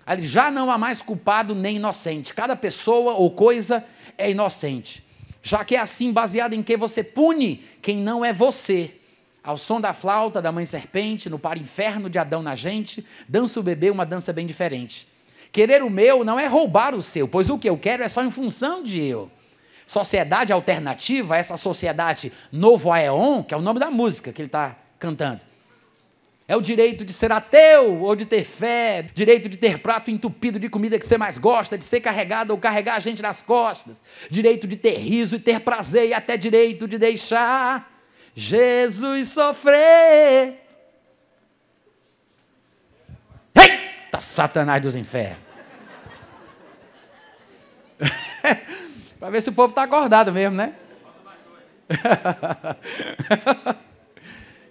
[SPEAKER 1] Aí ele: já não há mais culpado nem inocente, cada pessoa ou coisa é inocente, já que é assim, baseado em que você pune quem não é você. Ao som da flauta da mãe serpente, no para-inferno de Adão na gente, dança o bebê, uma dança bem diferente. Querer o meu não é roubar o seu, pois o que eu quero é só em função de eu. Sociedade alternativa, essa sociedade Novo Aeon, que é o nome da música que ele está cantando. É o direito de ser ateu ou de ter fé, direito de ter prato entupido de comida que você mais gosta, de ser carregado ou carregar a gente nas costas, direito de ter riso e ter prazer e até direito de deixar Jesus sofrer. Eita, Satanás dos infernos! Para ver se o povo está acordado mesmo, né?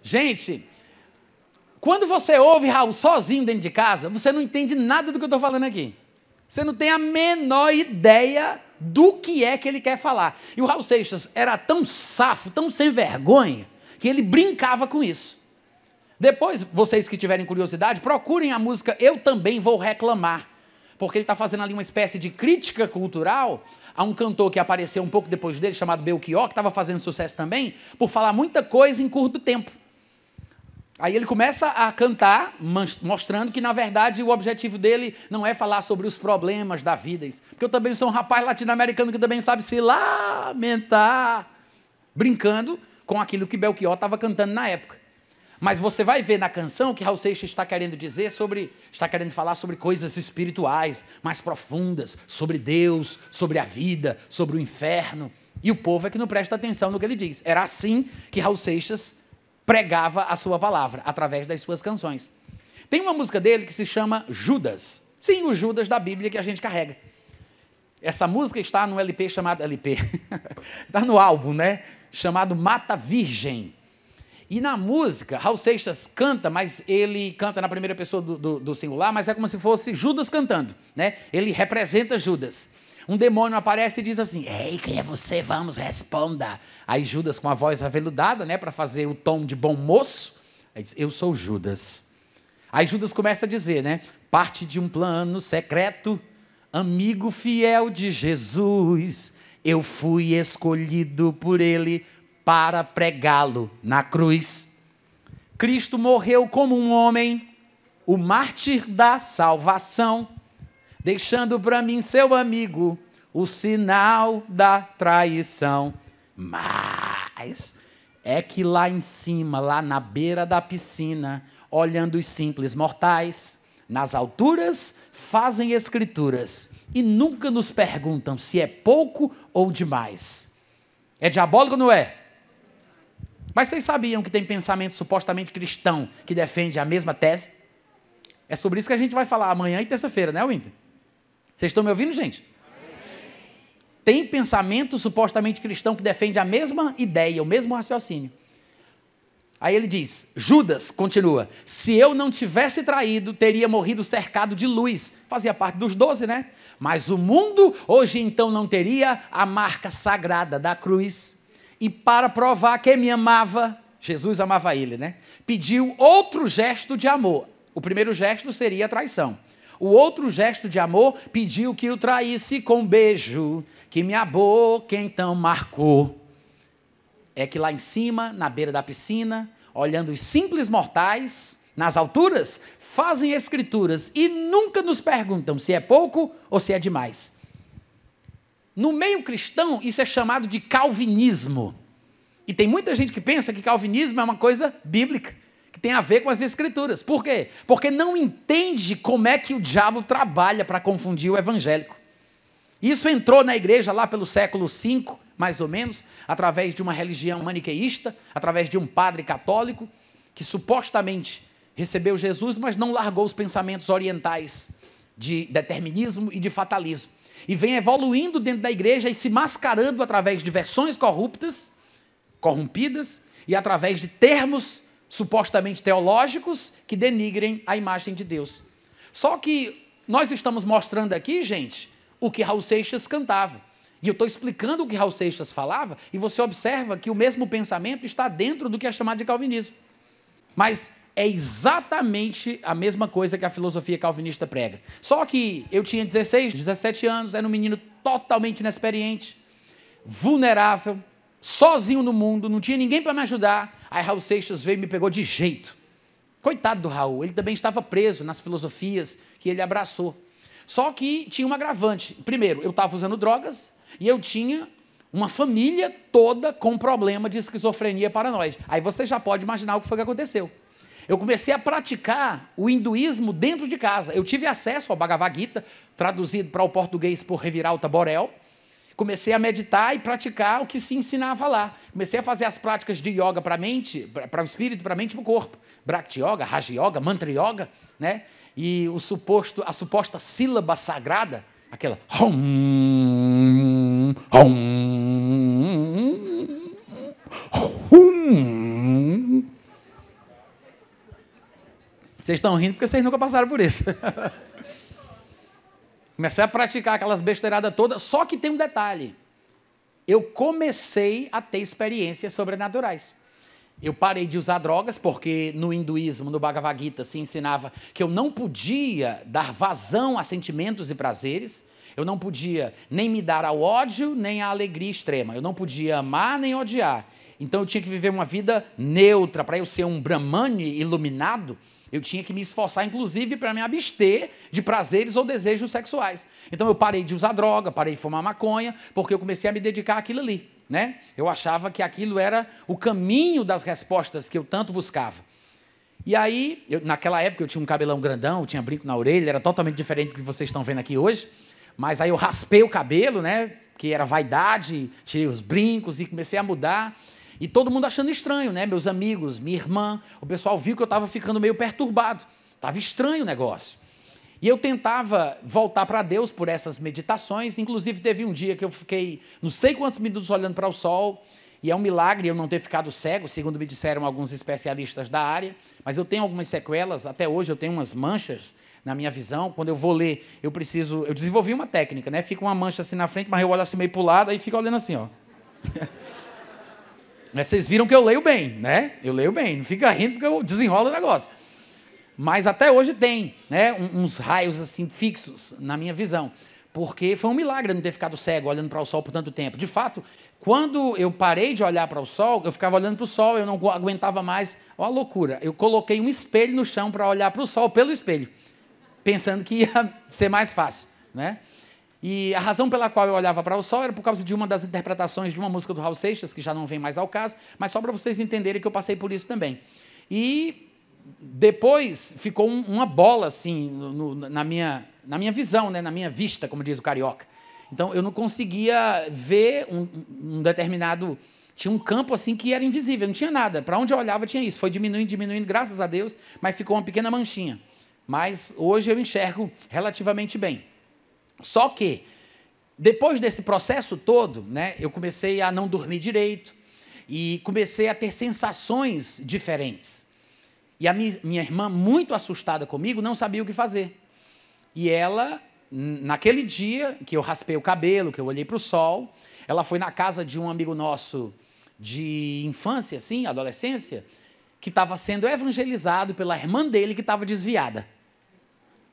[SPEAKER 1] Gente, quando você ouve Raul sozinho dentro de casa, você não entende nada do que eu estou falando aqui. Você não tem a menor ideia do que é que ele quer falar. E o Raul Seixas era tão safo, tão sem vergonha, que ele brincava com isso. Depois, vocês que tiverem curiosidade, procurem a música Eu Também Vou Reclamar, porque ele está fazendo ali uma espécie de crítica cultural a um cantor que apareceu um pouco depois dele, chamado Belchior, que estava fazendo sucesso também, por falar muita coisa em curto tempo. Aí ele começa a cantar, mostrando que, na verdade, o objetivo dele não é falar sobre os problemas da vida. Porque eu também sou um rapaz latino-americano que também sabe se lamentar, brincando com aquilo que Belchior estava cantando na época. Mas você vai ver na canção que Raul Seixas está querendo falar sobre coisas espirituais, mais profundas, sobre Deus, sobre a vida, sobre o inferno. E o povo é que não presta atenção no que ele diz. Era assim que Raul Seixas pregava a sua palavra, através das suas canções. Tem uma música dele que se chama Judas. Sim, o Judas da Bíblia que a gente carrega. Essa música está no LP chamado... LP. Está no álbum, né? Chamado Mata Virgem. E na música, Raul Seixas canta, mas ele canta na primeira pessoa do singular, mas é como se fosse Judas cantando, né? Ele representa Judas. Um demônio aparece e diz assim: ei, quem é você? Vamos, responda. Aí Judas, com a voz aveludada, né, para fazer o tom de bom moço, aí diz: eu sou Judas. Aí Judas começa a dizer, né? Parte de um plano secreto, amigo fiel de Jesus, eu fui escolhido por ele para pregá-lo na cruz. Cristo morreu como um homem, o mártir da salvação, deixando para mim, seu amigo, o sinal da traição. Mas é que lá em cima, lá na beira da piscina, olhando os simples mortais, nas alturas fazem escrituras e nunca nos perguntam se é pouco ou demais. É diabólico ou não é? Mas vocês sabiam que tem pensamento supostamente cristão que defende a mesma tese? É sobre isso que a gente vai falar amanhã e terça-feira, né, Winter? Vocês estão me ouvindo, gente? Tem pensamento supostamente cristão que defende a mesma ideia, o mesmo raciocínio. Aí ele diz, Judas, continua, se eu não tivesse traído, teria morrido cercado de luz. Fazia parte dos 12, né? Mas o mundo hoje então não teria a marca sagrada da cruz. E para provar que me amava, Jesus amava ele, né? Pediu outro gesto de amor. O primeiro gesto seria a traição. O outro gesto de amor pediu que o traísse com um beijo, que minha boca então marcou. É que lá em cima, na beira da piscina, olhando os simples mortais, nas alturas, fazem escrituras e nunca nos perguntam se é pouco ou se é demais. No meio cristão, isso é chamado de calvinismo. E tem muita gente que pensa que calvinismo é uma coisa bíblica, que tem a ver com as escrituras. Por quê? Porque não entende como é que o diabo trabalha para confundir o evangélico. Isso entrou na igreja lá pelo século V, mais ou menos, através de uma religião maniqueísta, através de um padre católico, que supostamente recebeu Jesus, mas não largou os pensamentos orientais de determinismo e de fatalismo. E vem evoluindo dentro da igreja e se mascarando através de versões corrompidas, e através de termos supostamente teológicos que denigrem a imagem de Deus. Só que nós estamos mostrando aqui, gente, o que Raul Seixas cantava. E eu estou explicando o que Raul Seixas falava, e você observa que o mesmo pensamento está dentro do que é chamado de calvinismo. Mas é exatamente a mesma coisa que a filosofia calvinista prega. Só que eu tinha 16, 17 anos, era um menino totalmente inexperiente, vulnerável, sozinho no mundo, não tinha ninguém para me ajudar. Aí Raul Seixas veio e me pegou de jeito. Coitado do Raul, ele também estava preso nas filosofias que ele abraçou. Só que tinha um agravante. Primeiro, eu estava usando drogas e eu tinha uma família toda com problema de esquizofrenia paranoide. Aí você já pode imaginar o que foi que aconteceu. Eu comecei a praticar o hinduísmo dentro de casa. Eu tive acesso ao Bhagavad Gita, traduzido para o português por Reviralta Borel. Comecei a meditar e praticar o que se ensinava lá. Comecei a fazer as práticas de yoga para a mente, para o espírito, para a mente e para o corpo. Bhakti Yoga, Raja Yoga, Mantra Yoga, né? E a suposta sílaba sagrada, aquela hum, hum, hum. Vocês estão rindo porque vocês nunca passaram por isso. Comecei a praticar aquelas besteiradas todas, só que tem um detalhe. Eu comecei a ter experiências sobrenaturais. Eu parei de usar drogas, porque no hinduísmo, no Bhagavad Gita, se ensinava que eu não podia dar vazão a sentimentos e prazeres, eu não podia nem me dar ao ódio, nem à alegria extrema, eu não podia amar nem odiar. Então eu tinha que viver uma vida neutra. Para eu ser um brahmane iluminado, eu tinha que me esforçar, inclusive, para me abster de prazeres ou desejos sexuais. Então eu parei de usar droga, parei de fumar maconha, porque eu comecei a me dedicar àquilo ali, né? Eu achava que aquilo era o caminho das respostas que eu tanto buscava. E aí, naquela época eu tinha um cabelão grandão, eu tinha brinco na orelha, era totalmente diferente do que vocês estão vendo aqui hoje. Mas aí eu raspei o cabelo, né? Que era vaidade, tirei os brincos e comecei a mudar. E todo mundo achando estranho, né? Meus amigos, minha irmã, o pessoal viu que eu estava ficando meio perturbado. Estava estranho o negócio. E eu tentava voltar para Deus por essas meditações. Inclusive, teve um dia que eu fiquei não sei quantos minutos olhando para o sol. E é um milagre eu não ter ficado cego, segundo me disseram alguns especialistas da área, mas eu tenho algumas sequelas, até hoje eu tenho umas manchas na minha visão. Quando eu vou ler, eu desenvolvi uma técnica, né? Fica uma mancha assim na frente, mas eu olho assim meio para o lado, aí fico olhando assim, ó. Mas vocês viram que eu leio bem, né? Eu leio bem, não fica rindo porque eu desenrolo o negócio. Mas até hoje tem, né, uns raios assim fixos na minha visão, porque foi um milagre não ter ficado cego olhando para o sol por tanto tempo. De fato, quando eu parei de olhar para o sol, eu ficava olhando para o sol, eu não aguentava mais. Olha a loucura, eu coloquei um espelho no chão para olhar para o sol pelo espelho, pensando que ia ser mais fácil, né? E a razão pela qual eu olhava para o sol era por causa de uma das interpretações de uma música do Raul Seixas, que já não vem mais ao caso, mas só para vocês entenderem que eu passei por isso também. E depois ficou uma bola assim na minha visão, né, na minha vista, como diz o carioca. Então eu não conseguia ver um determinado... Tinha um campo assim que era invisível, não tinha nada. Para onde eu olhava tinha isso. Foi diminuindo, diminuindo, graças a Deus, mas ficou uma pequena manchinha. Mas hoje eu enxergo relativamente bem. Só que, depois desse processo todo, né, eu comecei a não dormir direito e comecei a ter sensações diferentes. E a minha irmã, muito assustada comigo, não sabia o que fazer. E ela, naquele dia que eu raspei o cabelo, que eu olhei para o sol, ela foi na casa de um amigo nosso de infância, assim, adolescência, que estava sendo evangelizado pela irmã dele que estava desviada.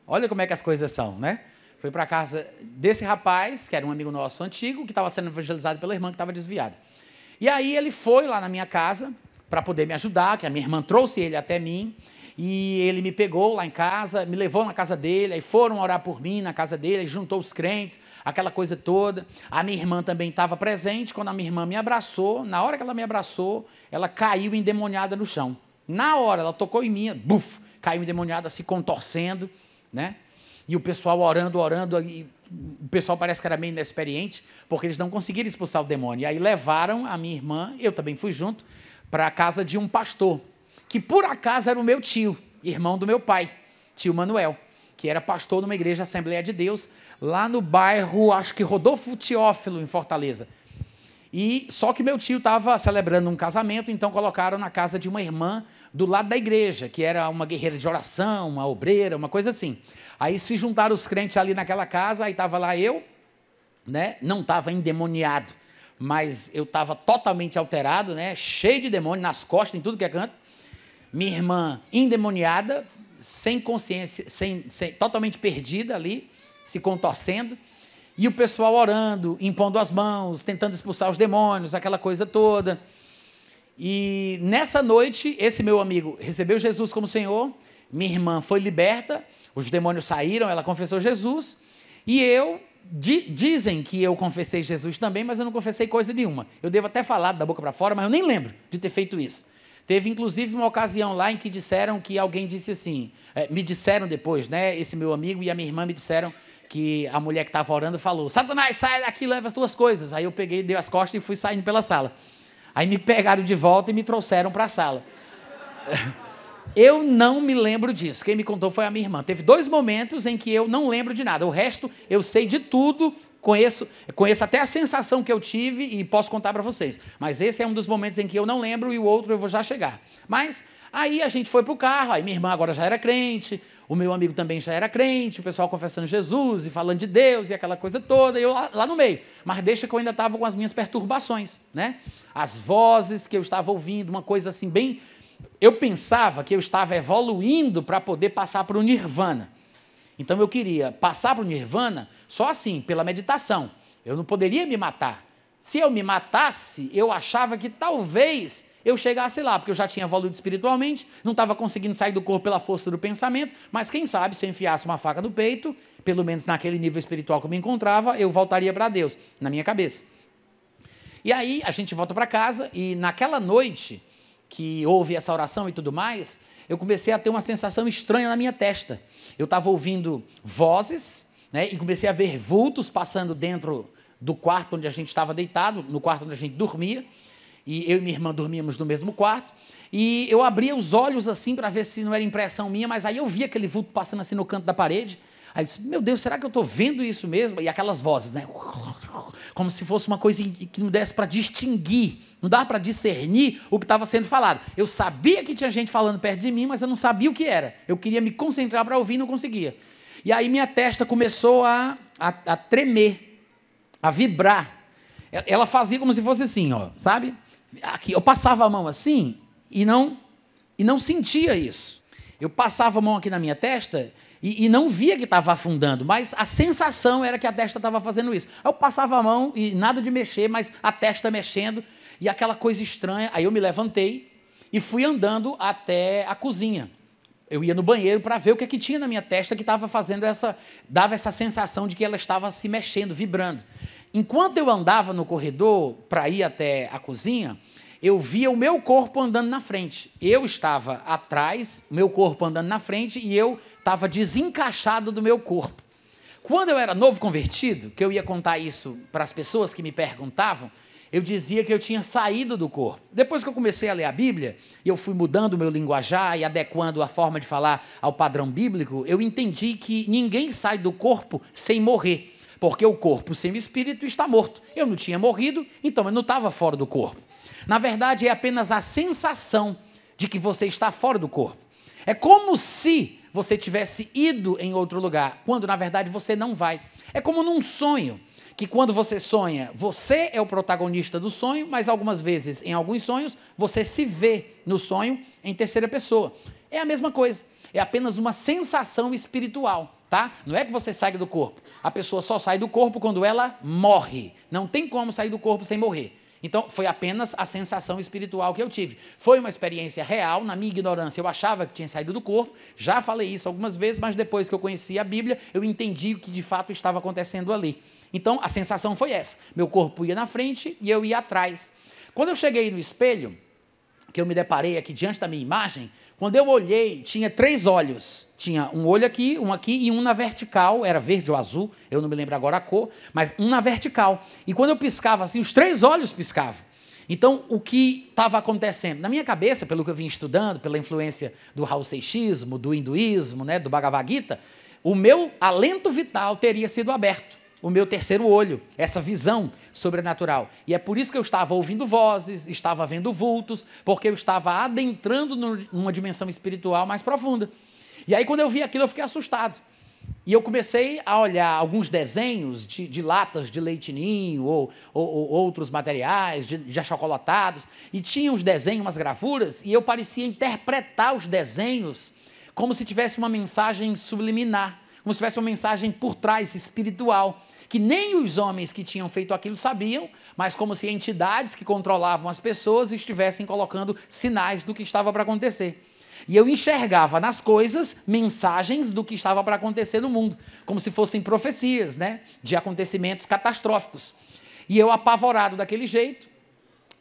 [SPEAKER 1] Olha como é que as coisas são, né? Foi para a casa desse rapaz, que era um amigo nosso antigo, que estava sendo evangelizado pela irmã que estava desviada. E aí ele foi lá na minha casa para poder me ajudar, que a minha irmã trouxe ele até mim, e ele me pegou lá em casa, me levou na casa dele, aí foram orar por mim na casa dele, juntou os crentes, aquela coisa toda. A minha irmã também estava presente. Quando a minha irmã me abraçou, na hora que ela me abraçou, ela caiu endemoniada no chão. Na hora, ela tocou em mim, buf, caiu endemoniada, se contorcendo, né? E o pessoal orando, e o pessoal parece que era meio inexperiente, porque eles não conseguiram expulsar o demônio. E aí levaram a minha irmã, eu também fui junto, para a casa de um pastor, que por acaso era o meu tio, irmão do meu pai, tio Manuel, que era pastor numa igreja Assembleia de Deus, lá no bairro, acho que Rodolfo Teófilo, em Fortaleza. E só que meu tio estava celebrando um casamento, então colocaram na casa de uma irmã do lado da igreja, que era uma guerreira de oração, uma obreira, uma coisa assim. Aí se juntaram os crentes ali naquela casa, aí estava lá eu, né? Não estava endemoniado, mas eu estava totalmente alterado, né? Cheio de demônio nas costas, em tudo que é canto. Minha irmã endemoniada, sem consciência, totalmente perdida ali, se contorcendo. E o pessoal orando, impondo as mãos, tentando expulsar os demônios, aquela coisa toda. E nessa noite, esse meu amigo recebeu Jesus como Senhor, minha irmã foi liberta, os demônios saíram, ela confessou Jesus, e eu, dizem que eu confessei Jesus também, mas eu não confessei coisa nenhuma. Eu devo até falar da boca para fora, mas eu nem lembro de ter feito isso. Teve, inclusive, uma ocasião lá em que disseram que alguém disse assim, me disseram depois, né, esse meu amigo e a minha irmã me disseram que a mulher que estava orando falou, Satanás, sai daqui, leva as tuas coisas. Aí eu peguei, dei as costas e fui saindo pela sala. Aí me pegaram de volta e me trouxeram para a sala. Eu não me lembro disso. Quem me contou foi a minha irmã. Teve 2 momentos em que eu não lembro de nada. O resto, eu sei de tudo, conheço até a sensação que eu tive e posso contar para vocês. Mas esse é um dos momentos em que eu não lembro e o outro eu vou já chegar. Mas aí a gente foi para o carro, aí minha irmã agora já era crente, o meu amigo também já era crente, o pessoal confessando Jesus e falando de Deus e aquela coisa toda, e eu lá no meio. Mas deixa que eu ainda estava com as minhas perturbações, né? As vozes que eu estava ouvindo, uma coisa assim bem... Eu pensava que eu estava evoluindo para poder passar para o Nirvana. Então eu queria passar para o Nirvana só assim, pela meditação. Eu não poderia me matar. Se eu me matasse, eu achava que talvez eu chegasse lá, porque eu já tinha evoluído espiritualmente, não estava conseguindo sair do corpo pela força do pensamento, mas quem sabe se eu enfiasse uma faca no peito, pelo menos naquele nível espiritual que eu me encontrava, eu voltaria para Deus, na minha cabeça. E aí a gente volta para casa e naquela noite que houve essa oração e tudo mais, eu comecei a ter uma sensação estranha na minha testa. Eu estava ouvindo vozes, né, e comecei a ver vultos passando dentro do quarto onde a gente estava deitado, no quarto onde a gente dormia, e eu e minha irmã dormíamos no mesmo quarto, e eu abria os olhos assim para ver se não era impressão minha, mas aí eu via aquele vulto passando assim no canto da parede, aí eu disse, meu Deus, será que eu estou vendo isso mesmo? E aquelas vozes, né, como se fosse uma coisa que não desse para distinguir, Não dava para discernir o que estava sendo falado. Eu sabia que tinha gente falando perto de mim, mas eu não sabia o que era. Eu queria me concentrar para ouvir e não conseguia. E aí minha testa começou a tremer, a vibrar. Ela fazia como se fosse assim, ó, sabe? Aqui, eu passava a mão assim e não sentia isso. Eu passava a mão aqui na minha testa e não via que estava afundando, mas a sensação era que a testa estava fazendo isso. Aí eu passava a mão e nada de mexer, mas a testa mexendo e aquela coisa estranha. Aí eu me levantei e fui andando até a cozinha. Eu ia no banheiro para ver o que é que tinha na minha testa que estava fazendo dava essa sensação de que ela estava se mexendo, vibrando. Enquanto eu andava no corredor para ir até a cozinha, eu via o meu corpo andando na frente. Eu estava atrás, meu corpo andando na frente, e eu estava desencaixado do meu corpo. Quando eu era novo convertido, que eu ia contar isso para as pessoas que me perguntavam, eu dizia que eu tinha saído do corpo. Depois que eu comecei a ler a Bíblia, e eu fui mudando o meu linguajar e adequando a forma de falar ao padrão bíblico, eu entendi que ninguém sai do corpo sem morrer, porque o corpo sem o espírito está morto. Eu não tinha morrido, então eu não estava fora do corpo. Na verdade, é apenas a sensação de que você está fora do corpo. É como se você tivesse ido em outro lugar, quando na verdade você não vai. É como num sonho, que quando você sonha, você é o protagonista do sonho, mas algumas vezes, em alguns sonhos, você se vê no sonho em terceira pessoa. É a mesma coisa, é apenas uma sensação espiritual, tá? Não é que você sai do corpo. A pessoa só sai do corpo quando ela morre. Não tem como sair do corpo sem morrer. Então, foi apenas a sensação espiritual que eu tive. Foi uma experiência real, na minha ignorância eu achava que tinha saído do corpo, já falei isso algumas vezes, mas depois que eu conheci a Bíblia, eu entendi o que de fato estava acontecendo ali. Então, a sensação foi essa. Meu corpo ia na frente e eu ia atrás. Quando eu cheguei no espelho, que eu me deparei aqui diante da minha imagem, quando eu olhei, tinha 3 olhos. Tinha um olho aqui, um aqui e um na vertical, era verde ou azul, eu não me lembro agora a cor, mas um na vertical. E quando eu piscava assim, os 3 olhos piscavam. Então, o que estava acontecendo? Na minha cabeça, pelo que eu vim estudando, pela influência do Raul Seixismo, do hinduísmo, né, do Bhagavad Gita, o meu alento vital teria sido aberto. O meu terceiro olho, essa visão sobrenatural. E é por isso que eu estava ouvindo vozes, estava vendo vultos, porque eu estava adentrando numa dimensão espiritual mais profunda. E aí, quando eu vi aquilo, eu fiquei assustado. E eu comecei a olhar alguns desenhos de latas de leite ninho ou outros materiais, de achocolatados, e tinha uns desenhos, umas gravuras, e eu parecia interpretar os desenhos como se tivesse uma mensagem subliminar, como se tivesse uma mensagem por trás, espiritual, que nem os homens que tinham feito aquilo sabiam, mas como se entidades que controlavam as pessoas estivessem colocando sinais do que estava para acontecer. E eu enxergava nas coisas mensagens do que estava para acontecer no mundo, como se fossem profecias, né, de acontecimentos catastróficos. E eu, apavorado daquele jeito,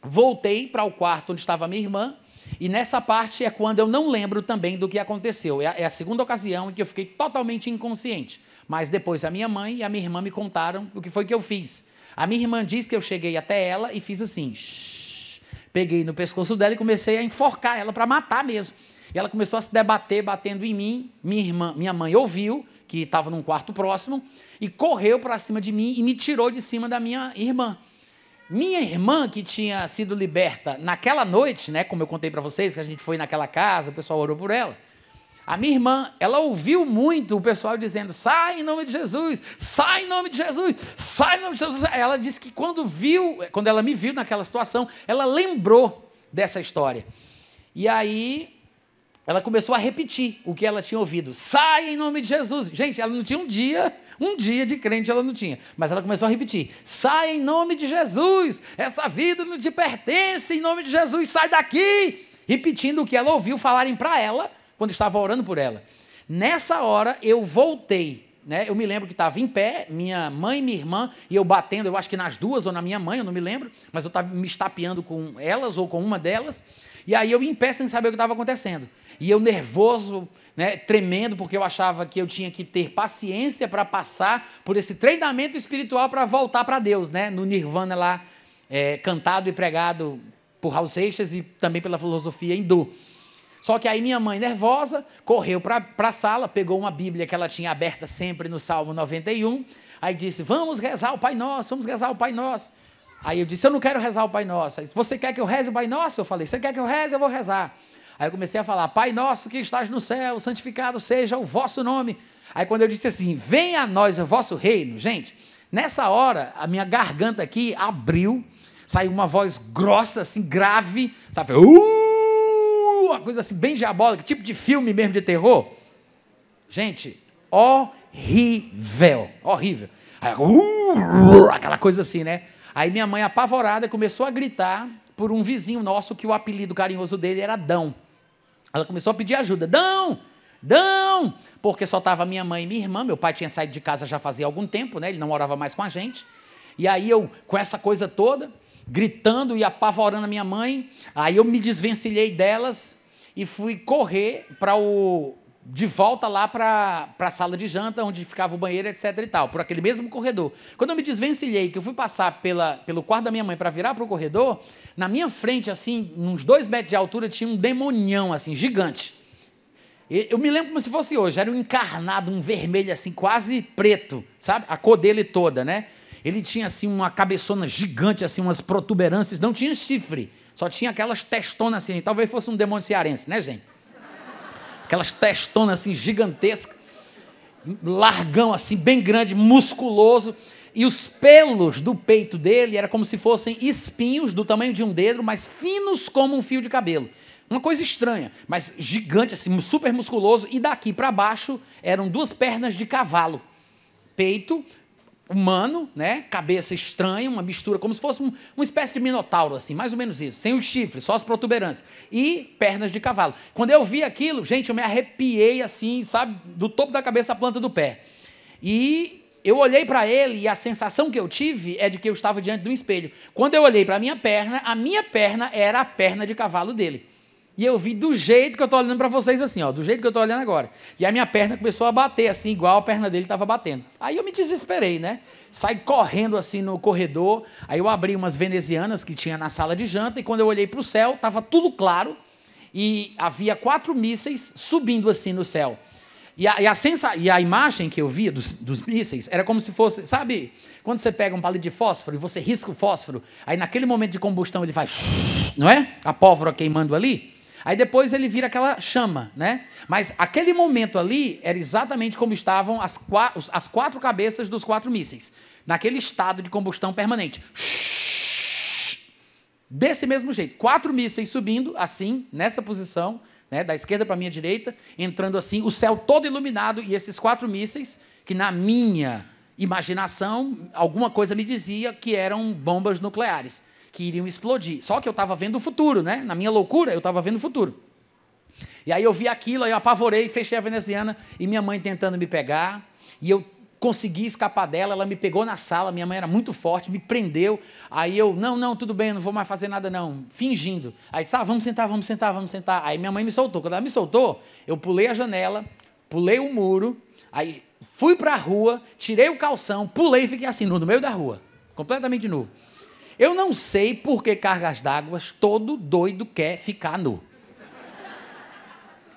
[SPEAKER 1] voltei para o quarto onde estava minha irmã, e nessa parte é quando eu não lembro também do que aconteceu. É a segunda ocasião em que eu fiquei totalmente inconsciente. Mas depois a minha mãe e a minha irmã me contaram o que foi que eu fiz. A minha irmã diz que eu cheguei até ela e fiz assim, shh, peguei no pescoço dela e comecei a enforcar ela para matar mesmo. E ela começou a se debater, batendo em mim. Minha mãe ouviu, que estava num quarto próximo, e correu para cima de mim e me tirou de cima da minha irmã. Minha irmã, que tinha sido liberta naquela noite, né, como eu contei para vocês, que a gente foi naquela casa, o pessoal orou por ela. A minha irmã, ela ouviu muito o pessoal dizendo, sai em nome de Jesus, sai em nome de Jesus, sai em nome de Jesus. Ela disse que quando ela me viu naquela situação, ela lembrou dessa história. E aí, ela começou a repetir o que ela tinha ouvido. Sai em nome de Jesus. Gente, ela não tinha um dia de crente ela não tinha. Mas ela começou a repetir. Sai em nome de Jesus. Essa vida não te pertence. Em nome de Jesus, sai daqui. Repetindo o que ela ouviu falarem para ela, quando estava orando por ela. Nessa hora, eu voltei. Né? Eu me lembro que estava em pé, minha mãe e minha irmã, e eu batendo, eu acho que nas duas ou na minha mãe, eu não me lembro, mas eu estava me estapeando com elas ou com uma delas. E aí eu em pé sem saber o que estava acontecendo. E eu nervoso, né, tremendo, porque eu achava que eu tinha que ter paciência para passar por esse treinamento espiritual para voltar para Deus, né, no Nirvana lá, cantado e pregado por Raul Seixas e também pela filosofia hindu. Só que aí minha mãe, nervosa, correu para a sala, pegou uma Bíblia que ela tinha aberta sempre no Salmo 91, aí disse, vamos rezar o Pai Nosso, vamos rezar o Pai Nosso. Aí eu disse, eu não quero rezar o Pai Nosso. Aí disse, você quer que eu reze o Pai Nosso? Eu falei, você quer que eu reze? Eu vou rezar. Aí eu comecei a falar, Pai Nosso que estás no céu, santificado seja o vosso nome. Aí quando eu disse assim, venha a nós o vosso reino, gente, nessa hora a minha garganta aqui abriu, saiu uma voz grossa, assim, grave, sabe? Uma coisa assim bem diabólica, tipo de filme mesmo de terror. Gente, horrível, horrível. Aí, aquela coisa assim, né? Aí minha mãe, apavorada, começou a gritar por um vizinho nosso, que o apelido carinhoso dele era Dão. Ela começou a pedir ajuda. Dão! Dão! Porque só estava minha mãe e minha irmã. Meu pai tinha saído de casa já fazia algum tempo, né? Ele não morava mais com a gente. E aí eu, com essa coisa toda, gritando e apavorando a minha mãe, aí eu me desvencilhei delas e fui correr de volta lá para a sala de janta, onde ficava o banheiro, etc. e tal, por aquele mesmo corredor. Quando eu me desvencilhei, que eu fui passar pelo quarto da minha mãe para virar para o corredor, na minha frente, assim, uns 2 metros de altura, tinha um demonião, assim, gigante. Eu me lembro como se fosse hoje, era um encarnado, um vermelho, assim, quase preto, sabe? A cor dele toda, né? Ele tinha, assim, uma cabeçona gigante, assim, umas protuberâncias, não tinha chifre, só tinha aquelas testonas, assim, talvez fosse um demônio cearense, né, gente? Aquelas testonas assim gigantescas, largão assim, bem grande, musculoso, e os pelos do peito dele era como se fossem espinhos do tamanho de um dedo, mas finos como um fio de cabelo. Uma coisa estranha, mas gigante assim, super musculoso, e daqui para baixo eram 2 pernas de cavalo. Peito humano, né? Cabeça estranha, uma mistura, como se fosse uma espécie de minotauro, assim, mais ou menos isso, sem os chifres, só as protuberâncias, e pernas de cavalo. Quando eu vi aquilo, gente, eu me arrepiei assim, sabe, do topo da cabeça à planta do pé. E eu olhei para ele e a sensação que eu tive é de que eu estava diante de um espelho. Quando eu olhei para a minha perna era a perna de cavalo dele. E eu vi do jeito que eu estou olhando para vocês assim, ó, do jeito que eu estou olhando agora. E a minha perna começou a bater assim, igual a perna dele estava batendo. Aí eu me desesperei, né? Saí correndo assim no corredor, aí eu abri umas venezianas que tinha na sala de janta, e quando eu olhei para o céu, estava tudo claro, e havia 4 mísseis subindo assim no céu. E a imagem que eu via dos mísseis era como se fosse, sabe, quando você pega um palito de fósforo e você risca o fósforo, aí naquele momento de combustão ele faz, não é? A pólvora queimando ali. Aí depois ele vira aquela chama, né? Mas aquele momento ali era exatamente como estavam as 4 cabeças dos 4 mísseis, naquele estado de combustão permanente. Desse mesmo jeito, 4 mísseis subindo, assim, nessa posição, né, da esquerda para a minha direita, entrando assim, o céu todo iluminado, e esses 4 mísseis, que na minha imaginação, alguma coisa me dizia que eram bombas nucleares, que iriam explodir. Só que eu estava vendo o futuro, né? Na minha loucura, eu estava vendo o futuro. E aí eu vi aquilo, aí eu apavorei, fechei a veneziana, e minha mãe tentando me pegar, e eu consegui escapar dela, ela me pegou na sala, minha mãe era muito forte, me prendeu, aí eu, não, tudo bem, eu não vou mais fazer nada não, fingindo. Aí disse, vamos sentar. Aí minha mãe me soltou. Quando ela me soltou, eu pulei a janela, pulei o muro, aí fui para a rua, tirei o calção, pulei e fiquei assim, no meio da rua, completamente nu. Eu não sei por que cargas d'água todo doido quer ficar nu.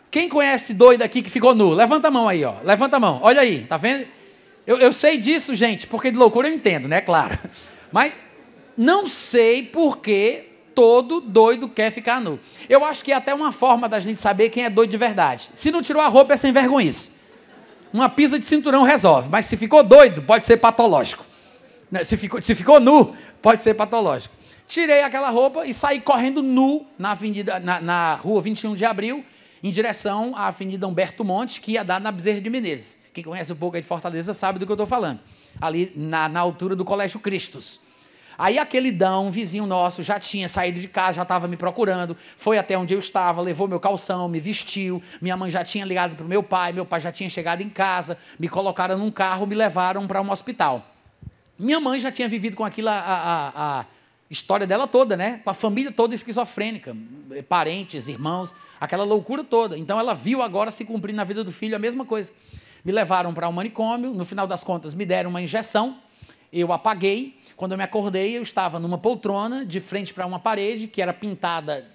[SPEAKER 1] Quem conhece doido aqui que ficou nu? Levanta a mão aí, ó. Levanta a mão. Olha aí, tá vendo? Eu sei disso, gente, porque de loucura eu entendo, né? Claro. Mas não sei por que todo doido quer ficar nu. Eu acho que é até uma forma da gente saber quem é doido de verdade. Se não tirou a roupa, é sem vergonhice. Uma pisa de cinturão resolve. Mas se ficou doido, pode ser patológico. Se ficou nu, pode ser patológico. Tirei aquela roupa e saí correndo nu na rua 21 de abril, em direção à Avenida Humberto Monte, que ia dar na Bezerra de Menezes. Quem conhece um pouco aí de Fortaleza sabe do que eu estou falando. Ali na altura do Colégio Cristos. Aí aquele Dão, vizinho nosso, já tinha saído de casa, já estava me procurando, foi até onde eu estava, levou meu calção, me vestiu, minha mãe já tinha ligado para o meu pai já tinha chegado em casa, me colocaram num carro, me levaram para um hospital. Minha mãe já tinha vivido com aquilo a história dela toda, né? Com a família toda esquizofrênica, parentes, irmãos, aquela loucura toda. Então ela viu agora se cumprir na vida do filho a mesma coisa. Me levaram para um manicômio, no final das contas me deram uma injeção, eu apaguei. Quando eu me acordei, eu estava numa poltrona, de frente para uma parede, que era pintada,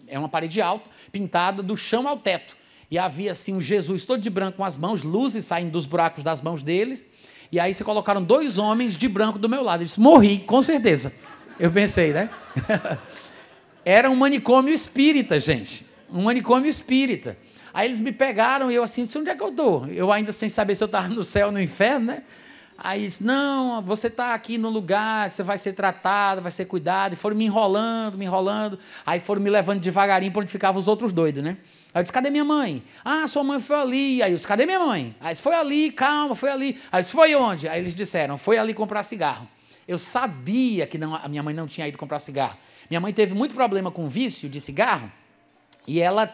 [SPEAKER 1] é uma parede alta, pintada do chão ao teto. E havia assim um Jesus todo de branco com as mãos, luzes saindo dos buracos das mãos deles. E aí se colocaram 2 homens de branco do meu lado. Eu disse, morri, com certeza. Eu pensei, né? Era um manicômio espírita, gente. Um manicômio espírita. Aí eles me pegaram e eu assim, disse, onde é que eu estou? Eu ainda sem saber se eu estava no céu ou no inferno, né? Aí disse, não, você está aqui no lugar, você vai ser tratado, vai ser cuidado. E foram me enrolando, me enrolando. Aí foram me levando devagarinho para onde ficavam os outros doidos, né? Aí eu disse, cadê minha mãe? Ah, sua mãe foi ali. Aí eu disse, cadê minha mãe? Aí disse, foi ali, calma, foi ali. Aí eu disse, foi onde? Aí eles disseram, foi ali comprar cigarro. Eu sabia que a minha mãe não tinha ido comprar cigarro. Minha mãe teve muito problema com vício de cigarro e ela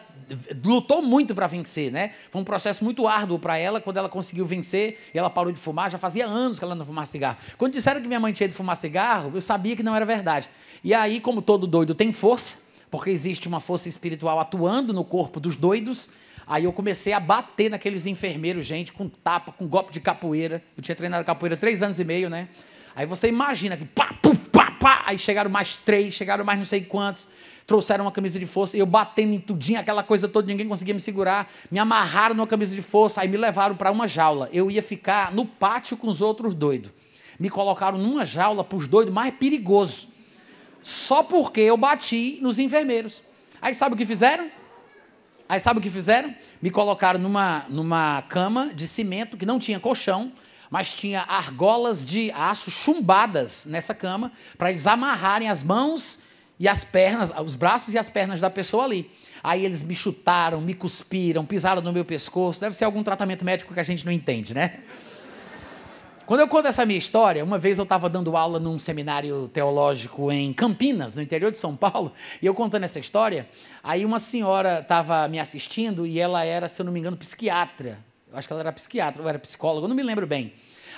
[SPEAKER 1] lutou muito para vencer, né? Foi um processo muito árduo para ela quando ela conseguiu vencer e ela parou de fumar. Já fazia anos que ela não fumava cigarro. Quando disseram que minha mãe tinha ido fumar cigarro, eu sabia que não era verdade. E aí, como todo doido tem força, porque existe uma força espiritual atuando no corpo dos doidos, aí eu comecei a bater naqueles enfermeiros, gente, com tapa, com golpe de capoeira. Eu tinha treinado capoeira 3 anos e meio, né? Aí você imagina que pá, pum, pá, pá, aí chegaram mais 3, chegaram mais não sei quantos, trouxeram uma camisa de força, e eu batendo em tudinho, aquela coisa toda, ninguém conseguia me segurar, me amarraram numa camisa de força, aí me levaram para uma jaula. Eu ia ficar no pátio com os outros doidos. Me colocaram numa jaula para os doidos mais perigosos, só porque eu bati nos enfermeiros. Aí sabe o que fizeram? Me colocaram numa cama de cimento que não tinha colchão, mas tinha argolas de aço chumbadas nessa cama, para eles amarrarem as mãos e as pernas, os braços e as pernas da pessoa ali. Aí eles me chutaram, me cuspiram, pisaram no meu pescoço. Deve ser algum tratamento médico que a gente não entende, né? Quando eu conto essa minha história, uma vez eu estava dando aula num seminário teológico em Campinas, no interior de São Paulo, e eu contando essa história, aí uma senhora estava me assistindo e ela era, se eu não me engano, psiquiatra. Eu acho que ela era psiquiatra, ou era psicóloga, eu não me lembro bem.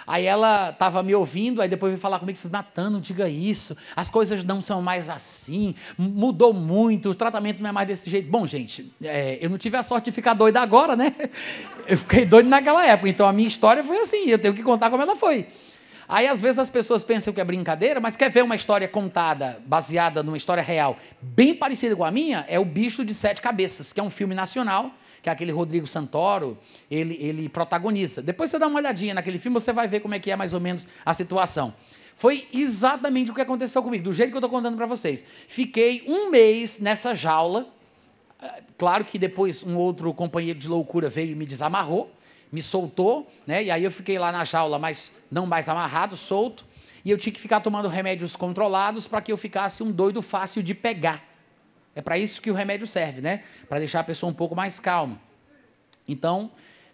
[SPEAKER 1] Aí ela estava me ouvindo, aí depois veio falar comigo, Natan, não diga isso, as coisas não são mais assim, mudou muito, o tratamento não é mais desse jeito. Bom, gente, eu não tive a sorte de ficar doido agora, né? Eu fiquei doido naquela época, então a minha história foi assim, eu tenho que contar como ela foi. Aí, às vezes, as pessoas pensam que é brincadeira, mas quer ver uma história contada, baseada numa história real, bem parecida com a minha, é O Bicho de 7 Cabeças, que é um filme nacional, que é aquele Rodrigo Santoro, ele protagoniza. Depois você dá uma olhadinha naquele filme, você vai ver como é que é mais ou menos a situação. Foi exatamente o que aconteceu comigo, do jeito que eu estou contando para vocês. Fiquei 1 mês nessa jaula. Claro que depois um outro companheiro de loucura veio e me desamarrou, me soltou, né? E aí eu fiquei lá na jaula, mas não mais amarrado, solto, e eu tinha que ficar tomando remédios controlados para que eu ficasse um doido fácil de pegar. É para isso que o remédio serve, né? Para deixar a pessoa um pouco mais calma. Então,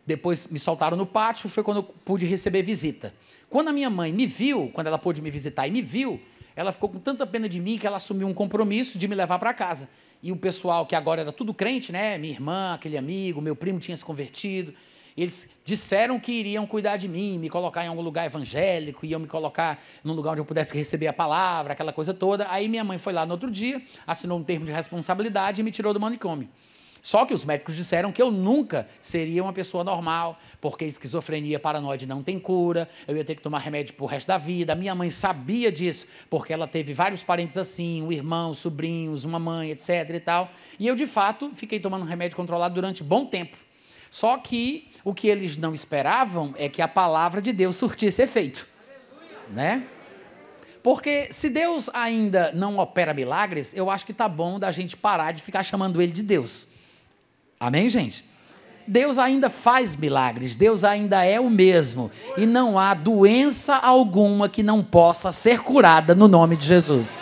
[SPEAKER 1] depois me soltaram no pátio, foi quando eu pude receber visita. Quando a minha mãe me viu, quando ela pôde me visitar e me viu, ela ficou com tanta pena de mim que ela assumiu um compromisso de me levar para casa. E o pessoal, que agora era tudo crente, né? Minha irmã, aquele amigo, meu primo tinha se convertido. Eles disseram que iriam cuidar de mim, me colocar em algum lugar evangélico, iam me colocar num lugar onde eu pudesse receber a palavra, aquela coisa toda. Aí minha mãe foi lá no outro dia, assinou um termo de responsabilidade e me tirou do manicômio. Só que os médicos disseram que eu nunca seria uma pessoa normal, porque esquizofrenia paranoide não tem cura, eu ia ter que tomar remédio pro resto da vida. Minha mãe sabia disso, porque ela teve vários parentes assim, um irmão, sobrinhos, uma mãe, etc. e tal. E eu, de fato, fiquei tomando remédio controlado durante bom tempo. Só que o que eles não esperavam é que a palavra de Deus surtisse efeito, né? Porque se Deus ainda não opera milagres, eu acho que tá bom da gente parar de ficar chamando ele de Deus. Amém, gente? Deus ainda faz milagres, Deus ainda é o mesmo, e não há doença alguma que não possa ser curada no nome de Jesus.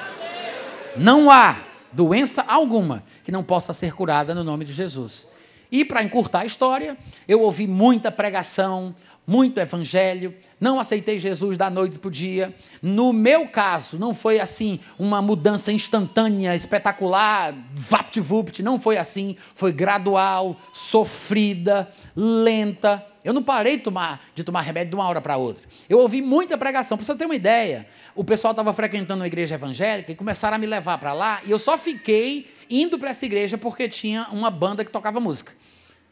[SPEAKER 1] Não há doença alguma que não possa ser curada no nome de Jesus. E, para encurtar a história, eu ouvi muita pregação, muito evangelho, não aceitei Jesus da noite para o dia. No meu caso, não foi assim uma mudança instantânea, espetacular, vapt-vupt, não foi assim, foi gradual, sofrida, lenta. Eu não parei de tomar remédio de uma hora para outra. Eu ouvi muita pregação. Para você ter uma ideia, o pessoal estava frequentando uma igreja evangélica e começaram a me levar para lá, e eu só fiquei indo para essa igreja porque tinha uma banda que tocava música.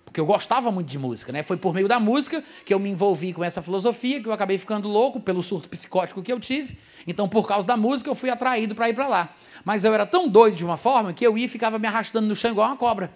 [SPEAKER 1] Porque eu gostava muito de música, né? Foi por meio da música que eu me envolvi com essa filosofia, que eu acabei ficando louco pelo surto psicótico que eu tive. Então, por causa da música, eu fui atraído para ir para lá. Mas eu era tão doido de uma forma que eu ia e ficava me arrastando no chão igual uma cobra.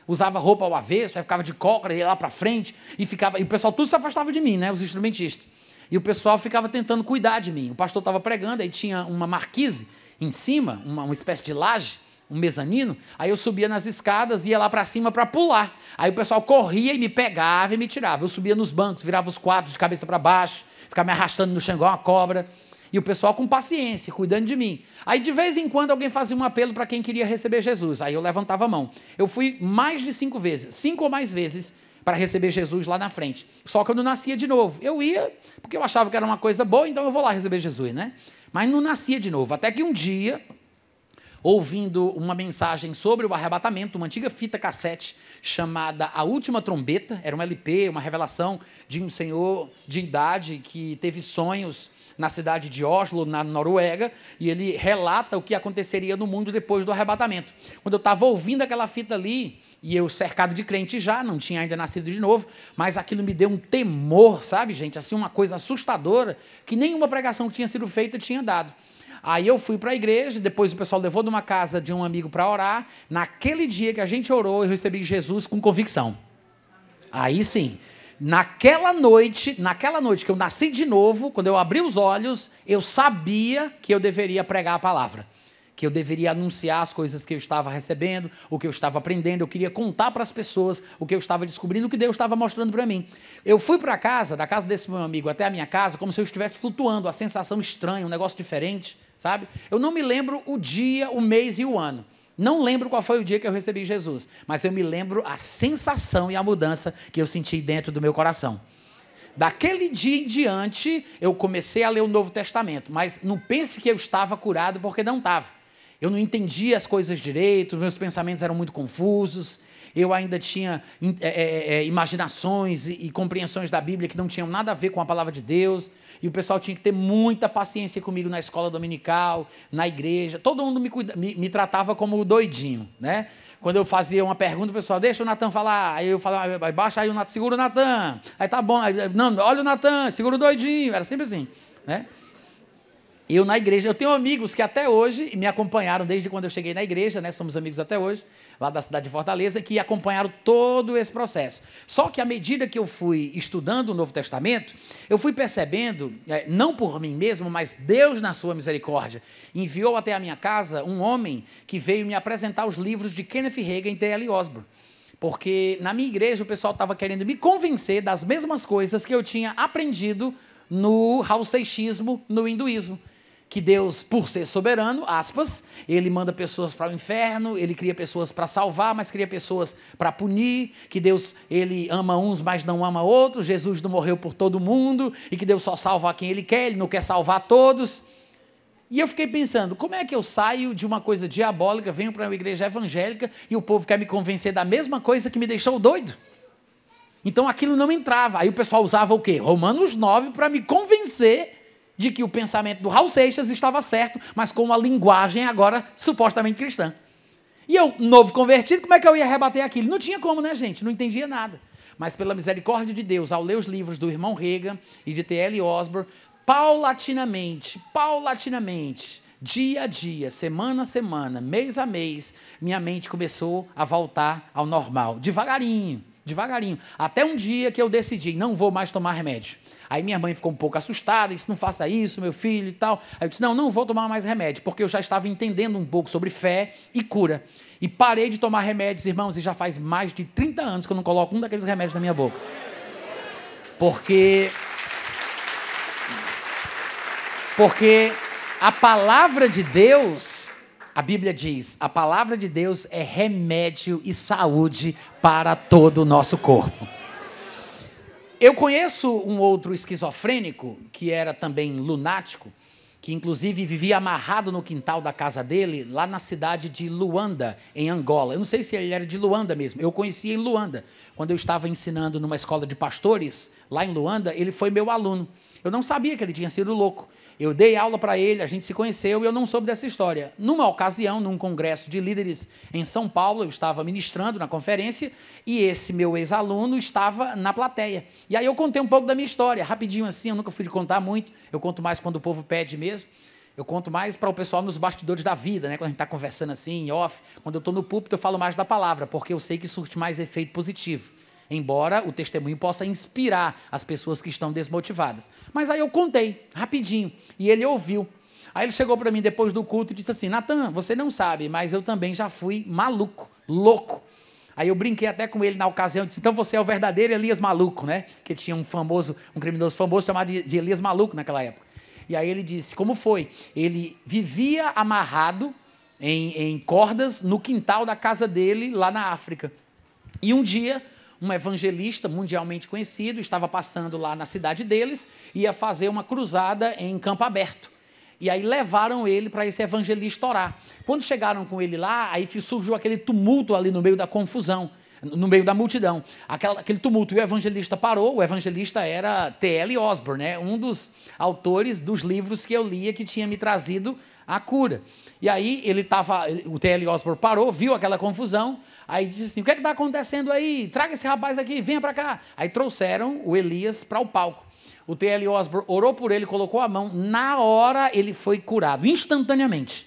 [SPEAKER 1] Usava roupa ao avesso, aí ficava de cócora, ia lá para frente, e o pessoal tudo se afastava de mim, né? Os instrumentistas. E o pessoal ficava tentando cuidar de mim. O pastor estava pregando, aí tinha uma marquise, em cima, uma espécie de laje, um mezanino. Aí eu subia nas escadas, ia lá para cima para pular. Aí o pessoal corria e me pegava e me tirava. Eu subia nos bancos, virava os quadros de cabeça para baixo, ficava me arrastando no chão igual uma cobra. E o pessoal com paciência, cuidando de mim. Aí de vez em quando alguém fazia um apelo para quem queria receber Jesus. Aí eu levantava a mão. Eu fui mais de 5 vezes, 5 ou mais vezes, para receber Jesus lá na frente. Só que eu não nascia de novo. Eu ia, porque eu achava que era uma coisa boa, então eu vou lá receber Jesus, né? Mas não nascia de novo. Até que um dia, ouvindo uma mensagem sobre o arrebatamento, uma antiga fita cassete chamada A Última Trombeta, era um LP, uma revelação de um senhor de idade que teve sonhos na cidade de Oslo, na Noruega, e ele relata o que aconteceria no mundo depois do arrebatamento. Quando eu estava ouvindo aquela fita ali, e eu cercado de crente já, não tinha ainda nascido de novo, mas aquilo me deu um temor, sabe, gente? Assim, uma coisa assustadora, que nenhuma pregação que tinha sido feita tinha dado. Aí eu fui para a igreja, depois o pessoal levou numa casa de um amigo para orar. Naquele dia que a gente orou, eu recebi Jesus com convicção. Aí sim, naquela noite que eu nasci de novo, quando eu abri os olhos, eu sabia que eu deveria pregar a palavra, que eu deveria anunciar as coisas que eu estava recebendo, o que eu estava aprendendo. Eu queria contar para as pessoas o que eu estava descobrindo, o que Deus estava mostrando para mim. Eu fui para casa, da casa desse meu amigo até a minha casa, como se eu estivesse flutuando, a sensação estranha, um negócio diferente, sabe? Eu não me lembro o dia, o mês e o ano. Não lembro qual foi o dia que eu recebi Jesus, mas eu me lembro a sensação e a mudança que eu senti dentro do meu coração. Daquele dia em diante, eu comecei a ler o Novo Testamento, mas não pense que eu estava curado, porque não estava. Eu não entendia as coisas direito, meus pensamentos eram muito confusos, eu ainda tinha imaginações e compreensões da Bíblia que não tinham nada a ver com a palavra de Deus, e o pessoal tinha que ter muita paciência comigo na escola dominical, na igreja. Todo mundo me tratava como doidinho, né? Quando eu fazia uma pergunta, o pessoal, deixa o Natan falar. Aí eu falava, baixa aí o Natan, segura o Natan. Aí tá bom, aí, não, olha o Natan, segura o doidinho. Era sempre assim, né? Eu na igreja, eu tenho amigos que até hoje me acompanharam desde quando eu cheguei na igreja, né? Somos amigos até hoje, lá da cidade de Fortaleza, que acompanharam todo esse processo. Só que à medida que eu fui estudando o Novo Testamento, eu fui percebendo, não por mim mesmo, mas Deus na sua misericórdia, enviou até a minha casa um homem que veio me apresentar os livros de Kenneth Hagin e D.L. Osborne. Porque na minha igreja o pessoal estava querendo me convencer das mesmas coisas que eu tinha aprendido no Hao-Seishismo, no hinduísmo. Que Deus, por ser soberano, aspas, ele manda pessoas para o inferno, ele cria pessoas para salvar, mas cria pessoas para punir, que Deus, ele ama uns, mas não ama outros, Jesus não morreu por todo mundo, e que Deus só salva quem ele quer, ele não quer salvar todos. E eu fiquei pensando, como é que eu saio de uma coisa diabólica, venho para uma igreja evangélica, e o povo quer me convencer da mesma coisa que me deixou doido? Então aquilo não entrava. Aí o pessoal usava o quê? Romanos 9 para me convencer de que o pensamento do Raul Seixas estava certo, mas com uma linguagem agora supostamente cristã. E eu, novo convertido, como é que eu ia rebater aquilo? Não tinha como, né, gente? Não entendia nada. Mas pela misericórdia de Deus, ao ler os livros do irmão Hagin e de T.L. Osborne, paulatinamente, dia a dia, semana a semana, mês a mês, minha mente começou a voltar ao normal, devagarinho, até um dia que eu decidi, não vou mais tomar remédio. Aí minha mãe ficou um pouco assustada, disse, não faça isso, meu filho e tal. Aí eu disse, não vou tomar mais remédio, porque eu já estava entendendo um pouco sobre fé e cura. E parei de tomar remédios, irmãos, e já faz mais de 30 anos que eu não coloco um daqueles remédios na minha boca. Porque a palavra de Deus, a Bíblia diz, a palavra de Deus é remédio e saúde para todo o nosso corpo. Eu conheço um outro esquizofrênico, que era também lunático, que inclusive vivia amarrado no quintal da casa dele, lá na cidade de Luanda, em Angola. Eu não sei se ele era de Luanda mesmo, eu conheci em Luanda. Quando eu estava ensinando numa escola de pastores, lá em Luanda, ele foi meu aluno. Eu não sabia que ele tinha sido louco. Eu dei aula para ele, a gente se conheceu e eu não soube dessa história. Numa ocasião, num congresso de líderes em São Paulo, eu estava ministrando na conferência e esse meu ex-aluno estava na plateia. E aí eu contei um pouco da minha história, rapidinho assim, eu nunca fui de contar muito, eu conto mais quando o povo pede mesmo. Eu conto mais para o pessoal nos bastidores da vida, né? Quando a gente está conversando assim, em off. Quando eu estou no púlpito, eu falo mais da palavra, porque eu sei que surte mais efeito positivo. Embora o testemunho possa inspirar as pessoas que estão desmotivadas. Mas aí eu contei, rapidinho, e ele ouviu. Aí ele chegou para mim depois do culto e disse assim: Natan, você não sabe, mas eu também já fui maluco, louco. Aí eu brinquei até com ele na ocasião, disse: então você é o verdadeiro Elias Maluco, né? Que tinha um criminoso famoso chamado de Elias Maluco naquela época. E aí ele disse: como foi? Ele vivia amarrado em cordas no quintal da casa dele, lá na África. E um dia, um evangelista mundialmente conhecido estava passando lá na cidade deles, ia fazer uma cruzada em campo aberto. E aí levaram ele para esse evangelista orar. Quando chegaram com ele lá, aí surgiu aquele tumulto ali no meio da confusão, no meio da multidão. Aquele tumulto, e o evangelista parou. O evangelista era T.L. Osborne, né? Um dos autores dos livros que eu lia que tinha me trazido a cura. E aí o T.L. Osborne parou, viu aquela confusão, aí disse assim: o que é que está acontecendo aí? Traga esse rapaz aqui, venha para cá. Aí trouxeram o Elias para o palco. O T.L. Osborne orou por ele, colocou a mão, na hora ele foi curado, instantaneamente.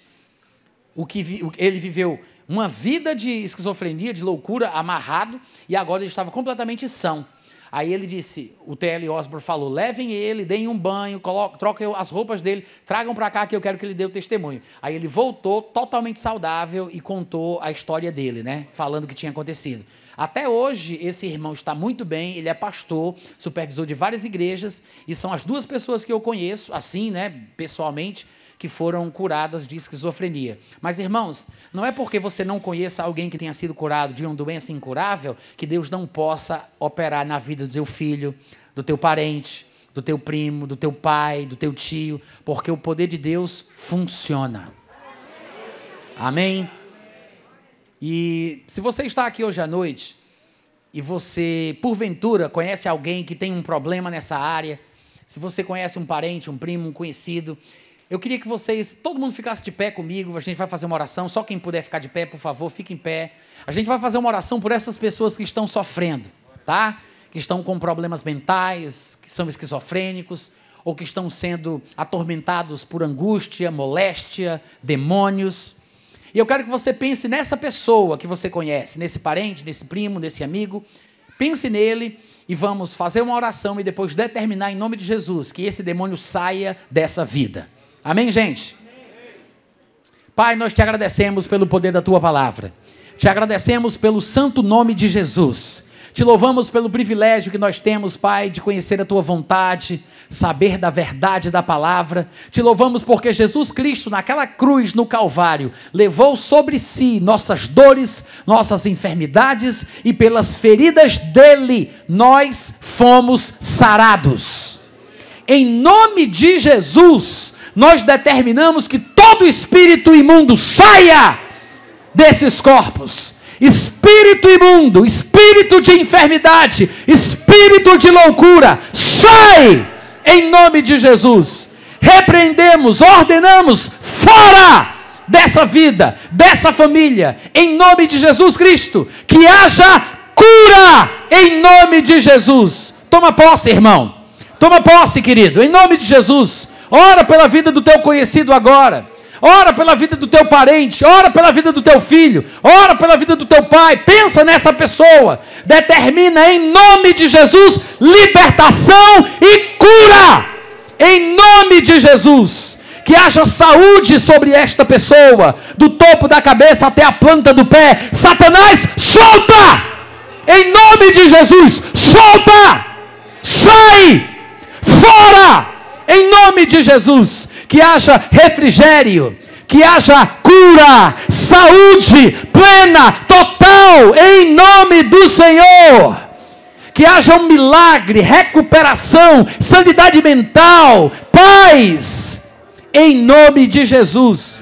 [SPEAKER 1] Ele viveu uma vida de esquizofrenia, de loucura, amarrado, e agora ele estava completamente são. Aí ele disse, o T.L. Osborne falou: levem ele, deem um banho, troquem as roupas dele, tragam para cá que eu quero que ele dê o testemunho. Aí ele voltou totalmente saudável e contou a história dele, né? Falando o que tinha acontecido. Até hoje, esse irmão está muito bem, ele é pastor, supervisor de várias igrejas, e são as duas pessoas que eu conheço, assim, né, pessoalmente, que foram curadas de esquizofrenia. Mas, irmãos, não é porque você não conheça alguém que tenha sido curado de uma doença incurável que Deus não possa operar na vida do teu filho, do teu parente, do teu primo, do teu pai, do teu tio, porque o poder de Deus funciona. Amém? E se você está aqui hoje à noite e você, porventura, conhece alguém que tem um problema nessa área, se você conhece um parente, um primo, um conhecido, eu queria que todo mundo ficasse de pé comigo. A gente vai fazer uma oração, só quem puder ficar de pé, por favor, fique em pé. A gente vai fazer uma oração por essas pessoas que estão sofrendo, tá? Que estão com problemas mentais, que são esquizofrênicos, ou que estão sendo atormentados por angústia, moléstia, demônios. E eu quero que você pense nessa pessoa que você conhece, nesse parente, nesse primo, nesse amigo. Pense nele e vamos fazer uma oração e depois determinar em nome de Jesus que esse demônio saia dessa vida. Amém, gente? Pai, nós te agradecemos pelo poder da tua palavra. Te agradecemos pelo santo nome de Jesus. Te louvamos pelo privilégio que nós temos, Pai, de conhecer a tua vontade, saber da verdade da palavra. Te louvamos porque Jesus Cristo, naquela cruz no Calvário, levou sobre si nossas dores, nossas enfermidades, e pelas feridas dele nós fomos sarados. Em nome de Jesus, nós determinamos que todo espírito imundo saia desses corpos. Espírito imundo, espírito de enfermidade, espírito de loucura, sai em nome de Jesus. Repreendemos, ordenamos, fora dessa vida, dessa família, em nome de Jesus Cristo, que haja cura em nome de Jesus. Toma posse, irmão, toma posse, querido, em nome de Jesus. Ora pela vida do teu conhecido agora. Ora pela vida do teu parente, ora pela vida do teu filho, ora pela vida do teu pai. Pensa nessa pessoa, determina em nome de Jesus libertação e cura, em nome de Jesus. Que haja saúde sobre esta pessoa, do topo da cabeça até a planta do pé. Satanás, solta, em nome de Jesus, solta, sai, fora, em nome de Jesus. Que haja refrigério, que haja cura, saúde plena, total, em nome do Senhor. Que haja um milagre, recuperação, sanidade mental, paz, em nome de Jesus.